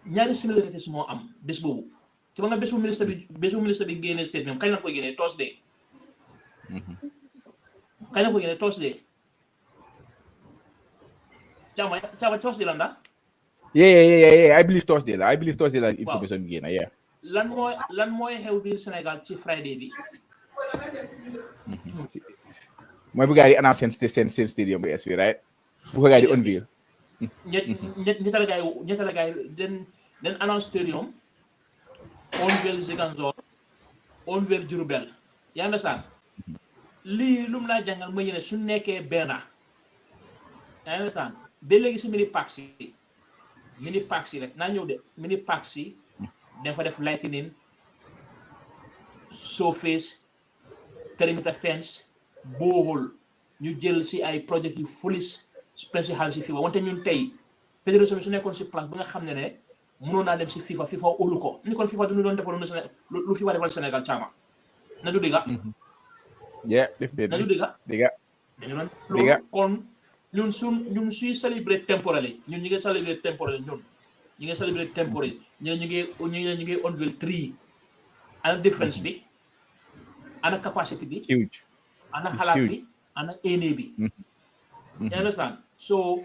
ñaari similarités moo am bés boobu ci nga bésu ministre bi génne statement kañ la koy génne Thursday Chama Thursday la ndax yeah I believe Thursday la information bi génne yeah lan mooy xew biir Sénégal ci Friday bi mooy bu gaa yi annoncé seen stadium bu SB right bu ko gaa yi di unveil ñettala gaay den announce stadium unveil Ziguinchor unveil Diourbel yaa understand lii lu mu laa jàngal mooy ne su nekkee benn yaa understand ba léegi si mini packs yi rek naa ñëw de mini packs yi dañ fa def lightning surface perimeter fence borehole ñu jël si ay project yu foolish spécial xaalis si FIFA wante ñun tey fédération bi su nekkoon si place bi nga xam ne mënoon naa dem si FIFA óolu ko ni kon FIFA du ñu doon defal lu FIFA defal Sénégal caama na du dëgga yeah definitely na du dëgga dëgga dañu doon loolu kon ñun suy célébrer temporally ñun ñi ngi célébrer temporally ñun ñi ngi célébrer temporally ñu ngi unveil 3 ana difference bi ana capacity bi huge. ana It's xalaat huge. bi ana éene bi you understand so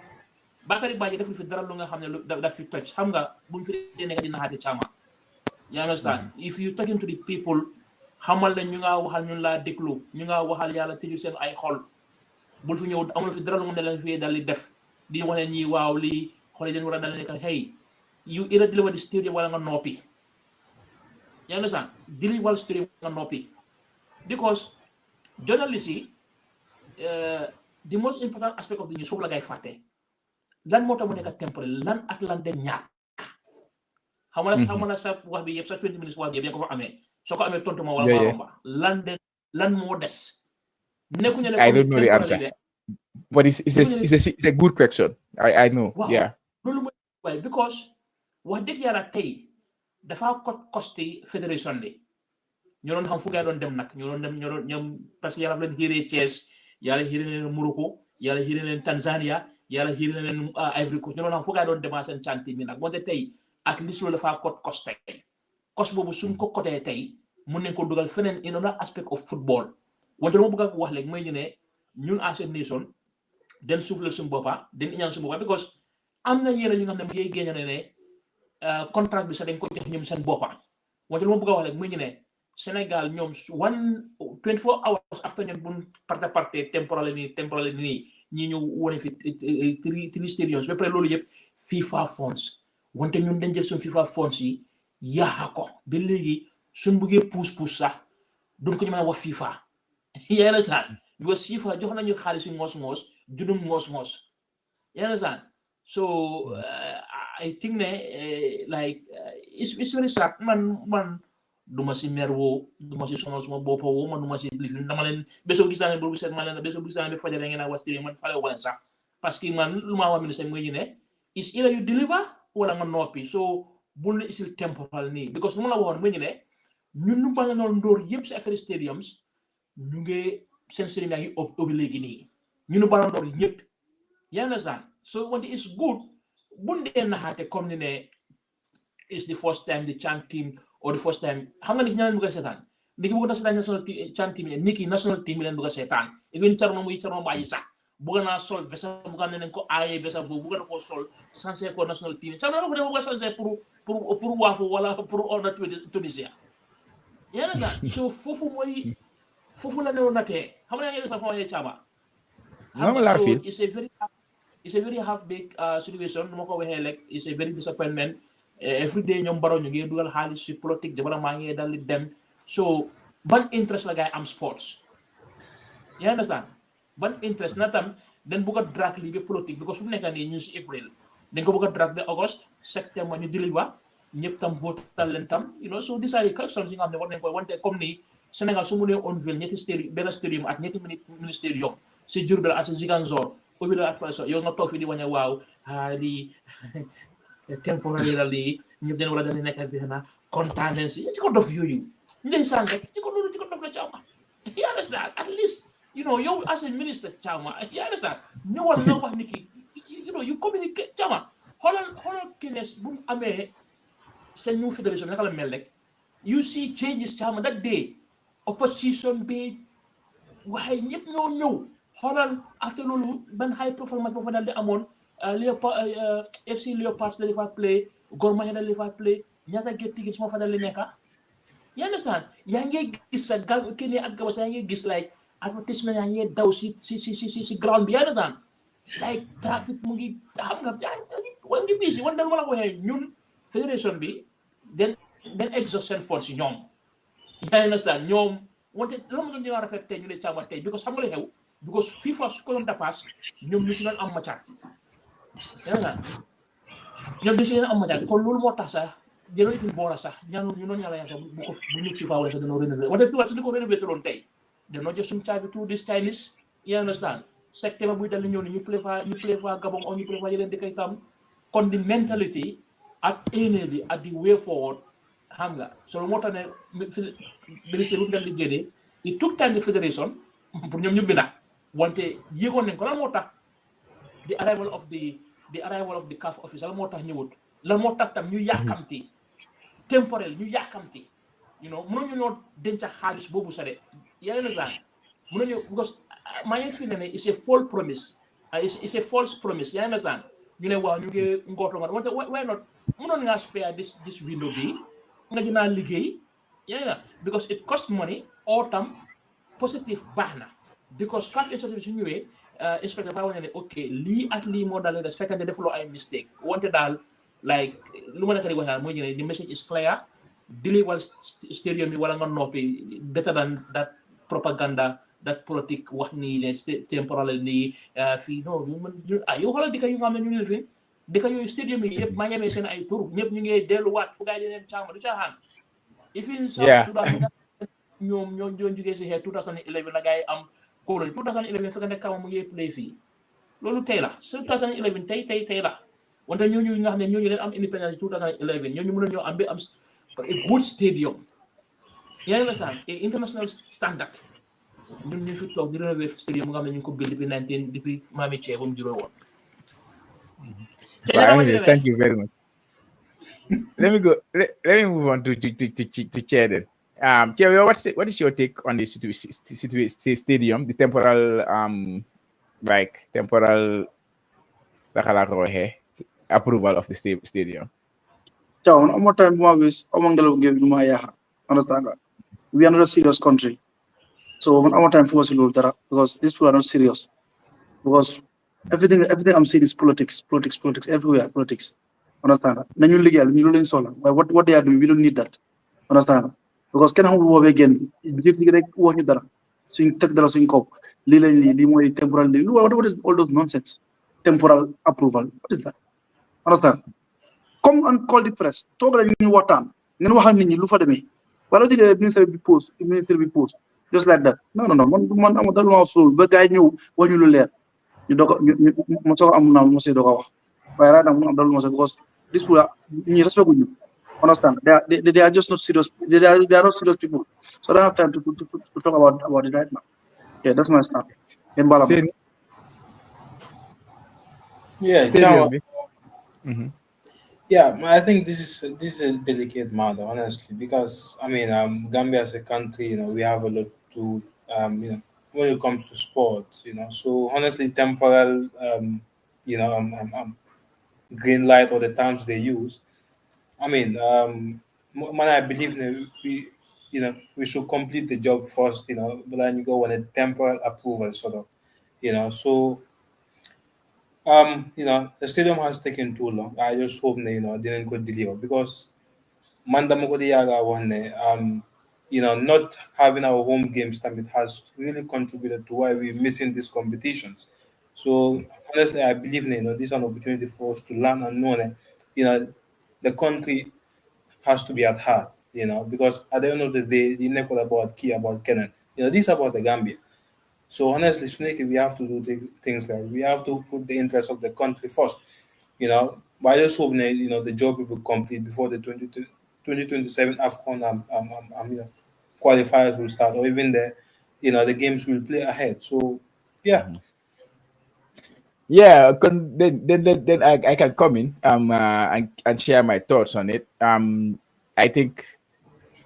Bakary Badji dafa fi dara lu nga xam ne daf fi toj xam nga buñ fi nekk di naxaati caama you understand if you talking to the people xamal leen ñu nga waxal ñun laa déglu ñu nga waxal yàlla tëju seen ay xol bul fi ñëw amul fi dara lu nga xam ne lañ fi dal di def di wax ne ñii waaw lii xol yi dañ war a dal nekk hey you either deliver the stadium wala nga noppi you understand deliver the stadium nga noppi because journalists yi the most important aspect of the news foofu la ngay fàtte lan moo tax mu nekk temporel lan ak lan den ñàkk xam nga sa wax bi yëpp sa 20 minutes wax bi yëpp yaa ko fa amee soo ko amee tontu ma wala ma lan moo des nekkuñu ne I don't know the answer, but it's a good question. I know. Wow. Yeah. loolu mooy because wax dëgg yàlla tey dafa costi fédération bi ñu doon xam fu ngay doon dem nag ñu doon dem ñoom parce que yàlla leen xiiree Thiès yàlla xiiree leen Morocco yàlla xiiree leen Tanzania yàlla xiiree leen Ivory Coast ñu doon xam fu ngay doon demaa seen canti mi nag wante tey at least loolu dafa cost boobu suñ ko cotee tey mun nañ ko dugal feneen in another aspect of football wante lu ma bëgg a wax léegi mooy ñu ne ñun as a nation den souffle suñu boppa den iñaan suñu boppa because am na yeneen ñu nga xam ne mu ngi génne ne contract bi sax dañ ko jox ñoom seen boppa wante lu ma bëgg a wax léegi mooy ñu ne Sénégal ñoom 24 hours after ñun buñ parte temporel nii ñi ñu wone fi 3 stadiums ba pare loolu yëpp FIFA funds wante ñun dañ jël suñu FIFA funds yi yaaxa ko ba léegi suñ buggee puus sax duñ ko ñu mën a wax FIFA you understand because FIFA jox nañu xaalis yu ngoos junum ngoos you understand so I think ne like it's very sad man duma si mer woo duma si sonal suma boppa woo man duma si lifin dama leen bésoo gis naa ne boobu seet ma leen bésoo gis naa ne fajare ngeen a wax man fale wala sax parce que man lu ma wax ministre mooy ñu ne is either you deliver wala nga noppi so bul ne isil temporal nii because lu ma la waxoon mooy ñu ne ñun nu bañ a noon ndóor yëpp si affaire stadiums ñu ngi seen stadium yaa ngi ubbi léegi nii ñu nu bañ a ndóor ñëpp you understand so wante it's good buñ dee naxaate comme ni ne is the first time the CHAN team or the first time xam nga ni ñaan bëgg a seetaan ndiki bëgg na seetaan national CHAN team niki national team leen bëgg a seetaan even Thierno Baaji sax bëgg naa sol vesa bëgg na nañ ko aaye vesa boobu bëgg na ko sol sansé ko national team Thierno ko dem bëgg a sansé pour waafu wala pour order Tunisia yaa na sax so foofu la newoon natee xam nga ngeen sax fa waxee caaba it's a very half big situation nu ma ko waxee like it's a very disappointment every day ñoom baro ñu ngi dugal xaalis si politique jabaram maa ngi dal di dem so ban interest la gaay am sports you understand ban interest na tam dañ bëgg a drag lii ba politique because fu mu nekk nii ñu si April dañ ko bëgg a drag ba August septembre ñu deliver ñëpp tam votal leen tam you know so these are the questions yi nga xam ne war nañ koy wante comme ni Sénégal su mu nee unveil ñetti stadium benn stadium ak ñetti mini stadium si Diourbel ak si Ziguinchor ubbi la ak yow nga toog fi di wañe waaw di temporary la lii ñëpp dañ war a dañ nekk ak benn kontaan leen si ci ko dof yooyu ndeysaan rek ci ko loolu ci ko dof la Caama you understand at least you know yow as a minister Caama you understand ñëwal nga wax ni ki you know you communicate Caama xoolal kines bu mu amee seen new fédération naka la mel rek you see changes Caama that day opposition bi waaye ñëpp ñoo ñëw xoolal after loolu ban high profile match boo fa daal di amoon FC Leopards daal di fa play Gor Mahia daal di fa play ñaata get tickets moo fa daal di nekka you understand yaa ngi gis sa Kenya ak Gabas yaa ngi gis like advertisement yaa ngi daw si ground bi you understand like traffic mu ngi xam nga yaa ngi busy wan dal ma la ko waxee ñun fédération bi den exhaust seen force yi ñoom you understand ñoom wante loolu ñu dina rafet tey ñu ne Caama tey because xam nga li xew because FIFA su ko doon tapas ñoom ñu si doon am macaat ñoom ñu si doon am macaat kon loolu moo tax sax jëloon ifin boora sax ñaanu ñu doon ñaala sax bu ñu FIFA wala sax dañoo rénover wante FIFA su di ko rénover loon tey dañoo jox suñu caabi tout this Chinese you understand secteur buy dal di ñëw ni ñu play fa Gabon o ñu play fa yeneen di koy tam kon di mentality ak éene bi ak di way forward xam nga solo moo tax ne ministre bu dal di génnee it took time the fédération pour ñoom ñu binda wante yéegoon nañ ko lan moo tax the arrival of the CAF office lan moo tax ñëwut lan moo tax tam ñu yàkkamti temporel ñu yàkkamti mënuñu ñoo denca xaalis boobu sa de yaa ngi understand mënuñu because maa ngi fi ne it's a false promise it's a false promise yaa ngi understand ñu ne waaw ñu ngi ngooto nga wante why not mënoon ngaa spare this window bi nga dinaa liggéey yaa ngi because it cost money or tam positive baax na because CAF instruction su ñëwee inspecteur fa wane ne ok lii ak lii moo dalee des fekkante defuloo ay mistake wante daal like lu ma nekk di wax daal mooy ne the message is clear deliver stadium bi wala nga noppi better than that propaganda that politique wax nii ne temporal nii fii non yow xoolal dëkk yu nga xam ne ñu ngi fi dëkk yooyu stadium yi yëpp maa yemee seen ay tur ñëpp ñu ngi delluwaat fu gaay di leen caama du caaxaan ifin South Sudan ñoom ñoo jógee si xeet 2011 la gaay am kóoroñ 2011 fekk ne kama mu ngi play fii loolu tey la su 2011 tey la wante ñooñu nga xam ne ñooñu leen am independence 2011 ñooñu mën a ñoo am a good stadium yaa ngi understand et international standard ñun ñu fi toog di rénover stadium nga xam ne ñu ngi ko build depuis Mami Chee bu mu juróo woon. Thank you very much. Let me move on to Chair then. Chair, what is your take on the stadium, the temporal approval of the stadium? One more time, understand that? We are not a serious country. So one more time, because these people are not serious. Because everything I'm saying is politics everywhere, politics. Understand that? Then you legal, you learn solar. What they are doing, we don't need that. Understand? Because can I move again? So you take the swing cop, temporal. What is all those nonsense? Temporal approval. What is that? Understand? Come and call the press. Talk like you what time. You know how many look for me. Why don't you get a minister be post? Minister be post. Just like that. No. Man, also, but I knew what you learn. You don't because these people are respect with you. Understand? They are just not serious. They are not serious people. So I don't have time to talk about it right now. Yeah, that's my stand. Yeah, I think this is a delicate matter, honestly, because I mean, Gambia as a country, we have a lot to, when it comes to sports, So honestly, temporal, green light or the terms they use. I mean, when I believe we should complete the job first, but then you go on a temporal approval sort of, So, the stadium has taken too long. I just hope didn't go deliver because not having our home games it has really contributed to why we're missing these competitions. So honestly, I believe this is an opportunity for us to learn and know that the country has to be at heart, because at the end of the day, the never about key about Kenan. This is about the Gambia. So honestly, speaking, we have to do things like we have to put the interest of the country first. But I just hope the job will be complete before the 2027 AFCON qualifiers will start, or even the games will play ahead. So yeah. Yeah, then I can come in and share my thoughts on it. I think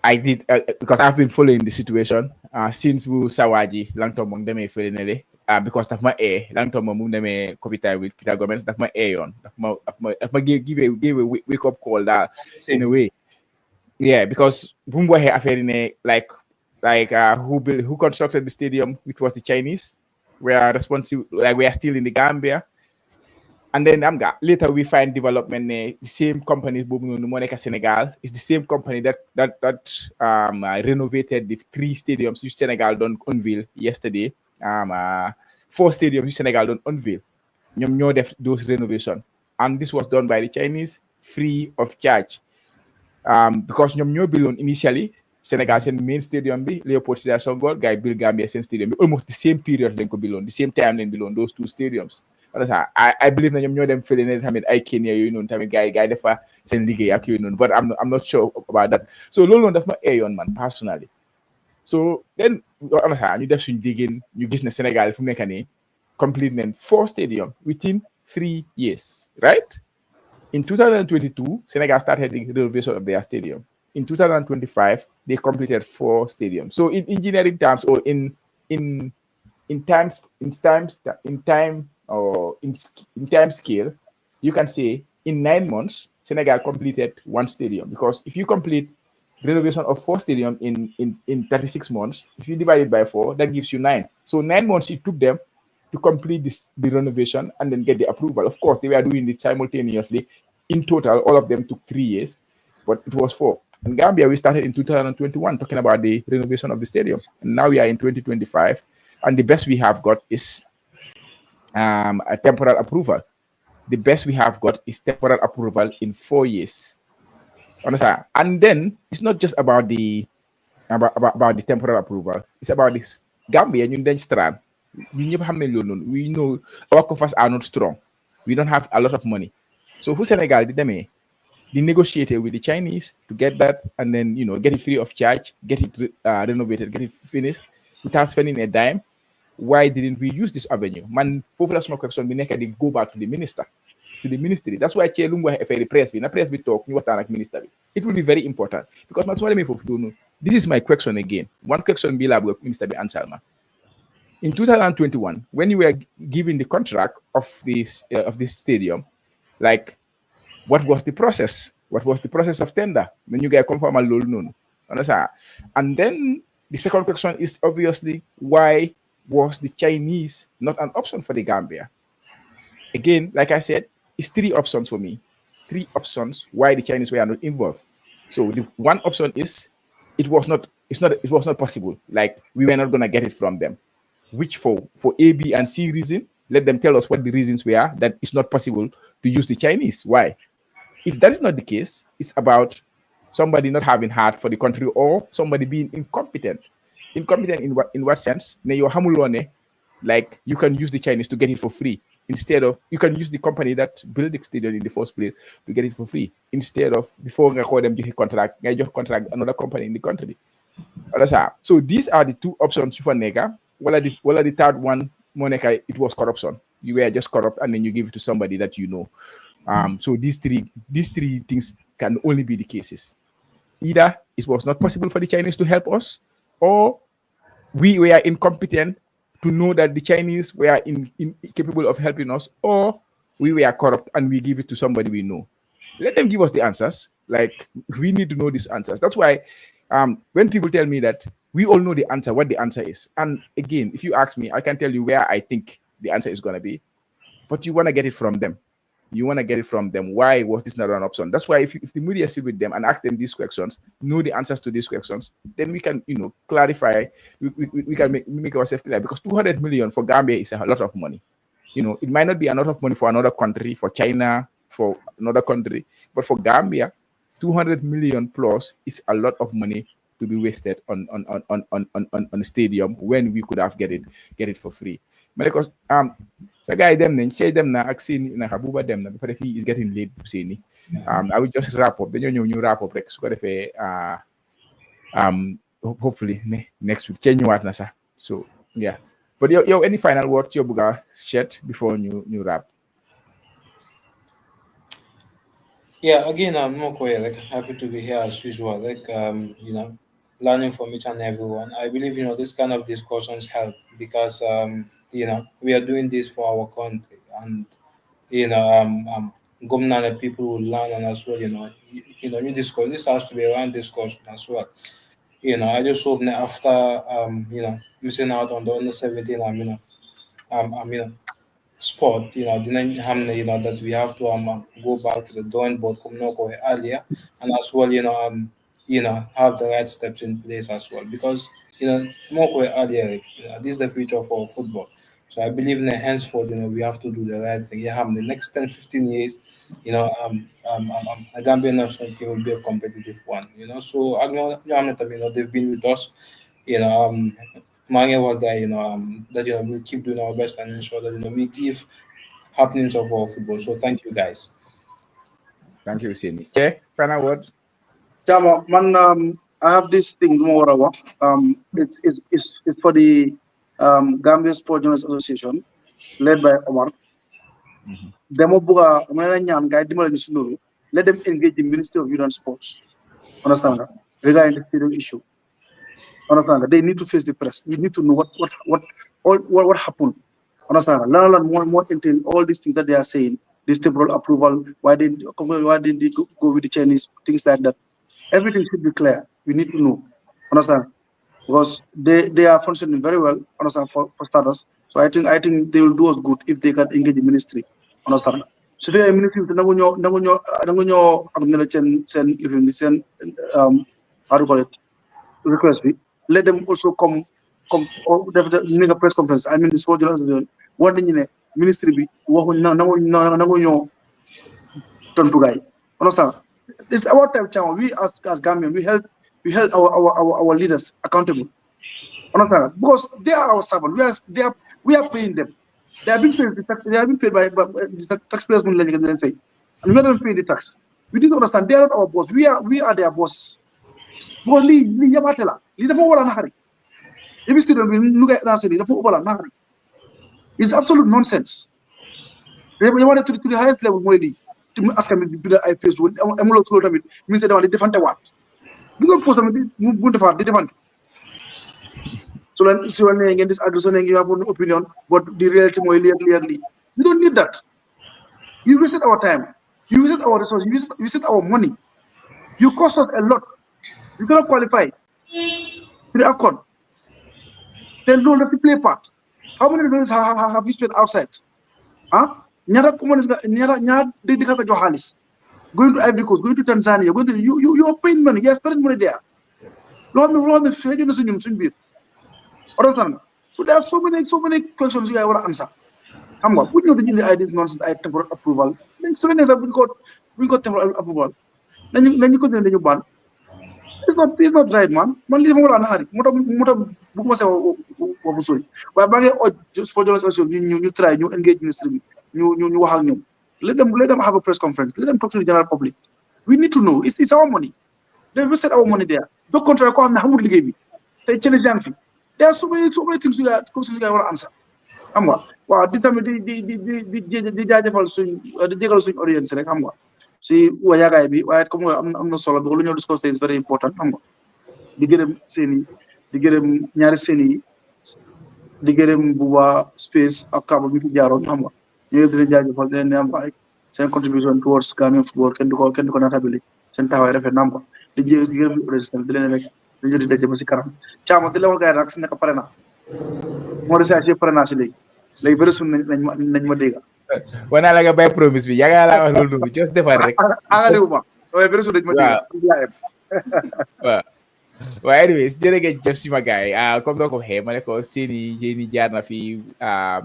I did because I've been following the situation since we Sawaji lang to mong deme felinele because of my air lang to mong deme kopita with Peter Gomez that my air on that my give a wake up call that in a way. Yeah, because Bumbo affair like who constructed the stadium, which was the Chinese. We are responsible, like we are still in the Gambia. And then later we find development. The same company, Monica Senegal, is the same company that renovated the 3 stadiums which Senegal don't unveil yesterday. 4 stadiums which Senegal don't unveil. Those renovation, and this was done by the Chinese free of charge. Because ñoo build initially Senegal seen main stadium bi Léopold Sédar Senghor guy build Gambia seen stadium bi almost the same period lañ ko build the same time lañ build those 2 stadiums. I believe na ñoom ñoo dem fële ne tamit ay Kenya yooyu noonu tamit guy defa seen liggéey ak yooyu noonu, but I'm not sure about that. So loolu noonu daf ma ayoon man personally. So then ñu def suñu diggéen ñu gis ne Sénégal fu mu nekk nii completing 4 stadiums within 3 years, right? In 2022, Senegal started the renovation of their stadium. In 2025, they completed 4 stadiums. So in engineering terms, or in time scale, you can say in 9 months, Senegal completed 1 stadium. Because if you complete renovation of 4 stadiums in 36 months, if you divide it by 4, that gives you 9. So 9 months it took them to complete the renovation and then get the approval. Of course, they were doing it simultaneously. In total, all of them took 3 years, but it was 4. In Gambia, we started in 2021 talking about the renovation of the stadium. And now we are in 2025, and the best we have got is a temporal approval. The best we have got is temporal approval in 4 years. Understand? And then it's not just about the temporal approval. It's about this Gambia and Strand. We know our coffers are not strong. We don't have a lot of money. So who Senegal did they negotiated with the Chinese to get that, and then get it free of charge, get it renovated, get it finished without spending a dime. Why didn't we use this avenue? Man, popular small question, we need to go back to the minister, to the ministry. That's why Chelumba FA press we talk, minister. It will be very important because this is my question again. One question be like Minister be answer. In 2021, when you were given the contract of this stadium, like, what was the process? What was the process of tender? When you get confirm a low known. Understand? And then the second question is obviously, why was the Chinese not an option for the Gambia? Again, like I said, it's 3 options for me. 3 options why the Chinese were not involved. So the one option is it was not possible. Like, we were not gonna get it from them. Which for A, B, and C reason, let them tell us what the reasons were that it's not possible to use the Chinese. Why? If that is not the case, it's about somebody not having heart for the country or somebody being incompetent. Incompetent in what sense? Like, you can use the Chinese to get it for free. Instead of, you can use the company that built the stadium in the first place to get it for free. Instead of, before I call them contract another company in the country. So these are the 2 options for Nega. What are the third one, Monica? It was corruption. You were just corrupt and then you give it to somebody that you know. So these three things can only be the cases. Either it was not possible for the Chinese to help us, or we were incompetent to know that the Chinese were incapable of helping us, or we were corrupt and we give it to somebody we know. Let them give us the answers. Like, we need to know these answers. That's why when people tell me that we all know the answer, what the answer is. And again, if you ask me, I can tell you where I think the answer is going to be, but you want to get it from them. You want to get it from them. Why was this not an option? That's why if the media sit with them and ask them these questions, know the answers to these questions, then we can, clarify. We can make ourselves clear, because 200 million for Gambia is a lot of money. It might not be a lot of money for another country, for China, for another country, but for Gambia, 200 million plus is a lot of money to be wasted on a stadium when we could have get it for free. Because so guy them then share them na aksini na habuba them na because he is getting late sini. I will just wrap up. Then you wrap up so hopefully next week change what na sa. So yeah. But yo any final words you buga shed before you wrap? Yeah, again, I'm not quite happy to be here as usual. Learning from each and everyone. I believe this kind of discussions help because we are doing this for our country, and government people will learn, and as well, you discuss. This has to be around discussion as well. I just hope that after missing out on the under 17, sport, that we have to go back to the drawing board earlier, and as well, have the right steps in place as well, because more earlier, this is the future for football. So I believe in the henceforth, we have to do the right thing. In the next 10, 15 years, a Gambian national team will be a competitive one. So they've been with us. That we'll keep doing our best and ensure that we give happenings of our football. So thank you guys. Thank you, Sini. Che, final word. Chama, man, I have this thing more. It's for the Gambia Sport Journalists Association. led by Omar. Demo buga ñaan gaay dimbal ñu ci lolu. Let them engage the Ministry of Youth and Sports. Understand that? Regarding the stadium issue. Understand that? They need to face the press. We need to know what happened. Understand that? More entail all these things that they are saying. This temporal approval. Why didn't they go with the Chinese? Things like that. Everything should be clear. We need to know. Understand? Because they are functioning very well. Understand for starters. So I think they will do us good if they can engage the ministry. Understand? So the ministry nangu ñoo ak ne la sen how do you call it request me. Let them also come make a press conference. I mean the sport journalism what dañu ne ministry bi waxu nangu ñoo tontu gaay. Understand? It's our time, Chama. We as Gambian, we held our leaders accountable. Understand? Because they are our servants. We are paying them. They have been paid the tax. They have been paid by the taxpayers' money. And we are not paying the tax. We need to understand they are not our boss. We are their bosses. Because li yabatela. Li dafa wala nahari. If you look at that, dafa wala nahari. It's absolute nonsense. They want to the highest level more li. Ask me the I face with amulok to tamit. Me say dama di defante wat. Bi ko posa mi bu defar di defante. So when you get this aggression and you have an opinion, but the reality more clearly. We don't need that. You wasted our time. You wasted our resources. You wasted our money. You cost us a lot. You cannot qualify to the AFCON. Then don't let the play part. How many games have you spent outside? Huh? Nyara dedicate Johannes. Going to Ivory Coast, going to Tanzania, going to you are paying money. You are spending money there. Lord, understand? So there are so many questions you want to answer. Come on, we know the ideas nonsense. I temporal approval. Then so many we got temporal approval. Then you continue then you ban. It's not right, man. Man, leave more than hurry. Muta bukuma se wabusuri. Why bang just for journalists you try you engage ministry. You wax ak ñom. Let them have a press conference. Let them talk to the general public. We need to know. It's our money. They invested our money there. Do contract ko xamna xamul liggéey bi. Tay ci jang fi. There are so many things you got to answer. Xam nga waaw di tamit di jaajëfal di jégal suñ audience rek xam nga si wayaagaay bi waaye comme nga am na solo bi lu ñu discuss is very important xam nga di gërëm seeni di gërëm ñaari seeni di gërëm bu waa space ak kaba bi fi jaaroon xam nga ñu di leen jaajëfal di leen am ay seen contribution towards Gambian football kenn du ko natabili seen taxawaay rafet na am ko di gërëm président di leen rek dañu di daje ba si kanam caama di la wax gaay nag fi nekk pare na moo de saa si pare naa si léegi bëri suñ nañ ma dégg wana la nga bay promise bi yaga la wax loolu just defal rek ma waaye bëri suñ nañ ma dégg waaw anyways jërëjëf jëf suma gaay comme doo ko waxee ma ne ko seeni jéeni jaar na fi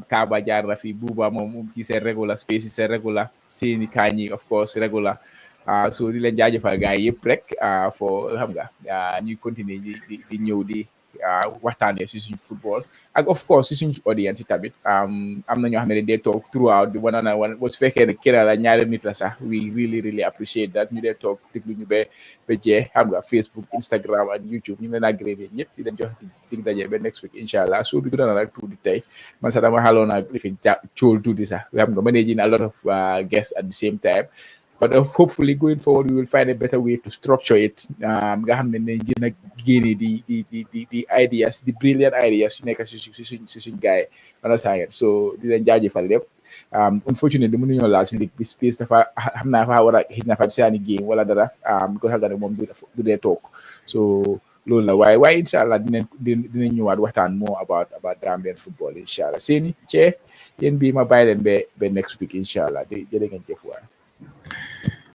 Kaba jaar na fi Buuba moom ci seen regular space seen regular seeni Kaañi of course regular so di leen jaajëfal gaay yëpp rek fo xam nga ñuy continuer di ñëw di waxtaanee si suñu football ak of course si suñu audience yi tamit am na ñoo xam ne dee toog throughout di wana su fekkee ne kenn la ñaari nit la sax we really appreciate that ñu dee toog déglu ñu ba jeex xam nga Facebook Instagram ak YouTube ñu ngi leen agréé ñëpp di leen jox dig daje ba next week inshallah so bi gëna nag tuuti tey man sax dama xaloon ak li fi cool tuuti sax xam nga managing a lot of guests at the same time. But hopefully going forward, we will find a better way to structure it. Nga xam ne gën a génne di ideas, the brilliant ideas yu nekk si suñ gars yi understand so di leen jaajëfal lépp. Unfortunately mënuñoo laal si ligue bi space dafa xam naa fa war a xëy na fa seeni game wala dara ko xam ne moom du dee toog so loolu la waaye inshallah dinañ ñëwaat waxtaan more about Gambian football inshallah seeni cee yéen bi ma bàyyi leen ba next week inshallah di jërë ngeen jëf waay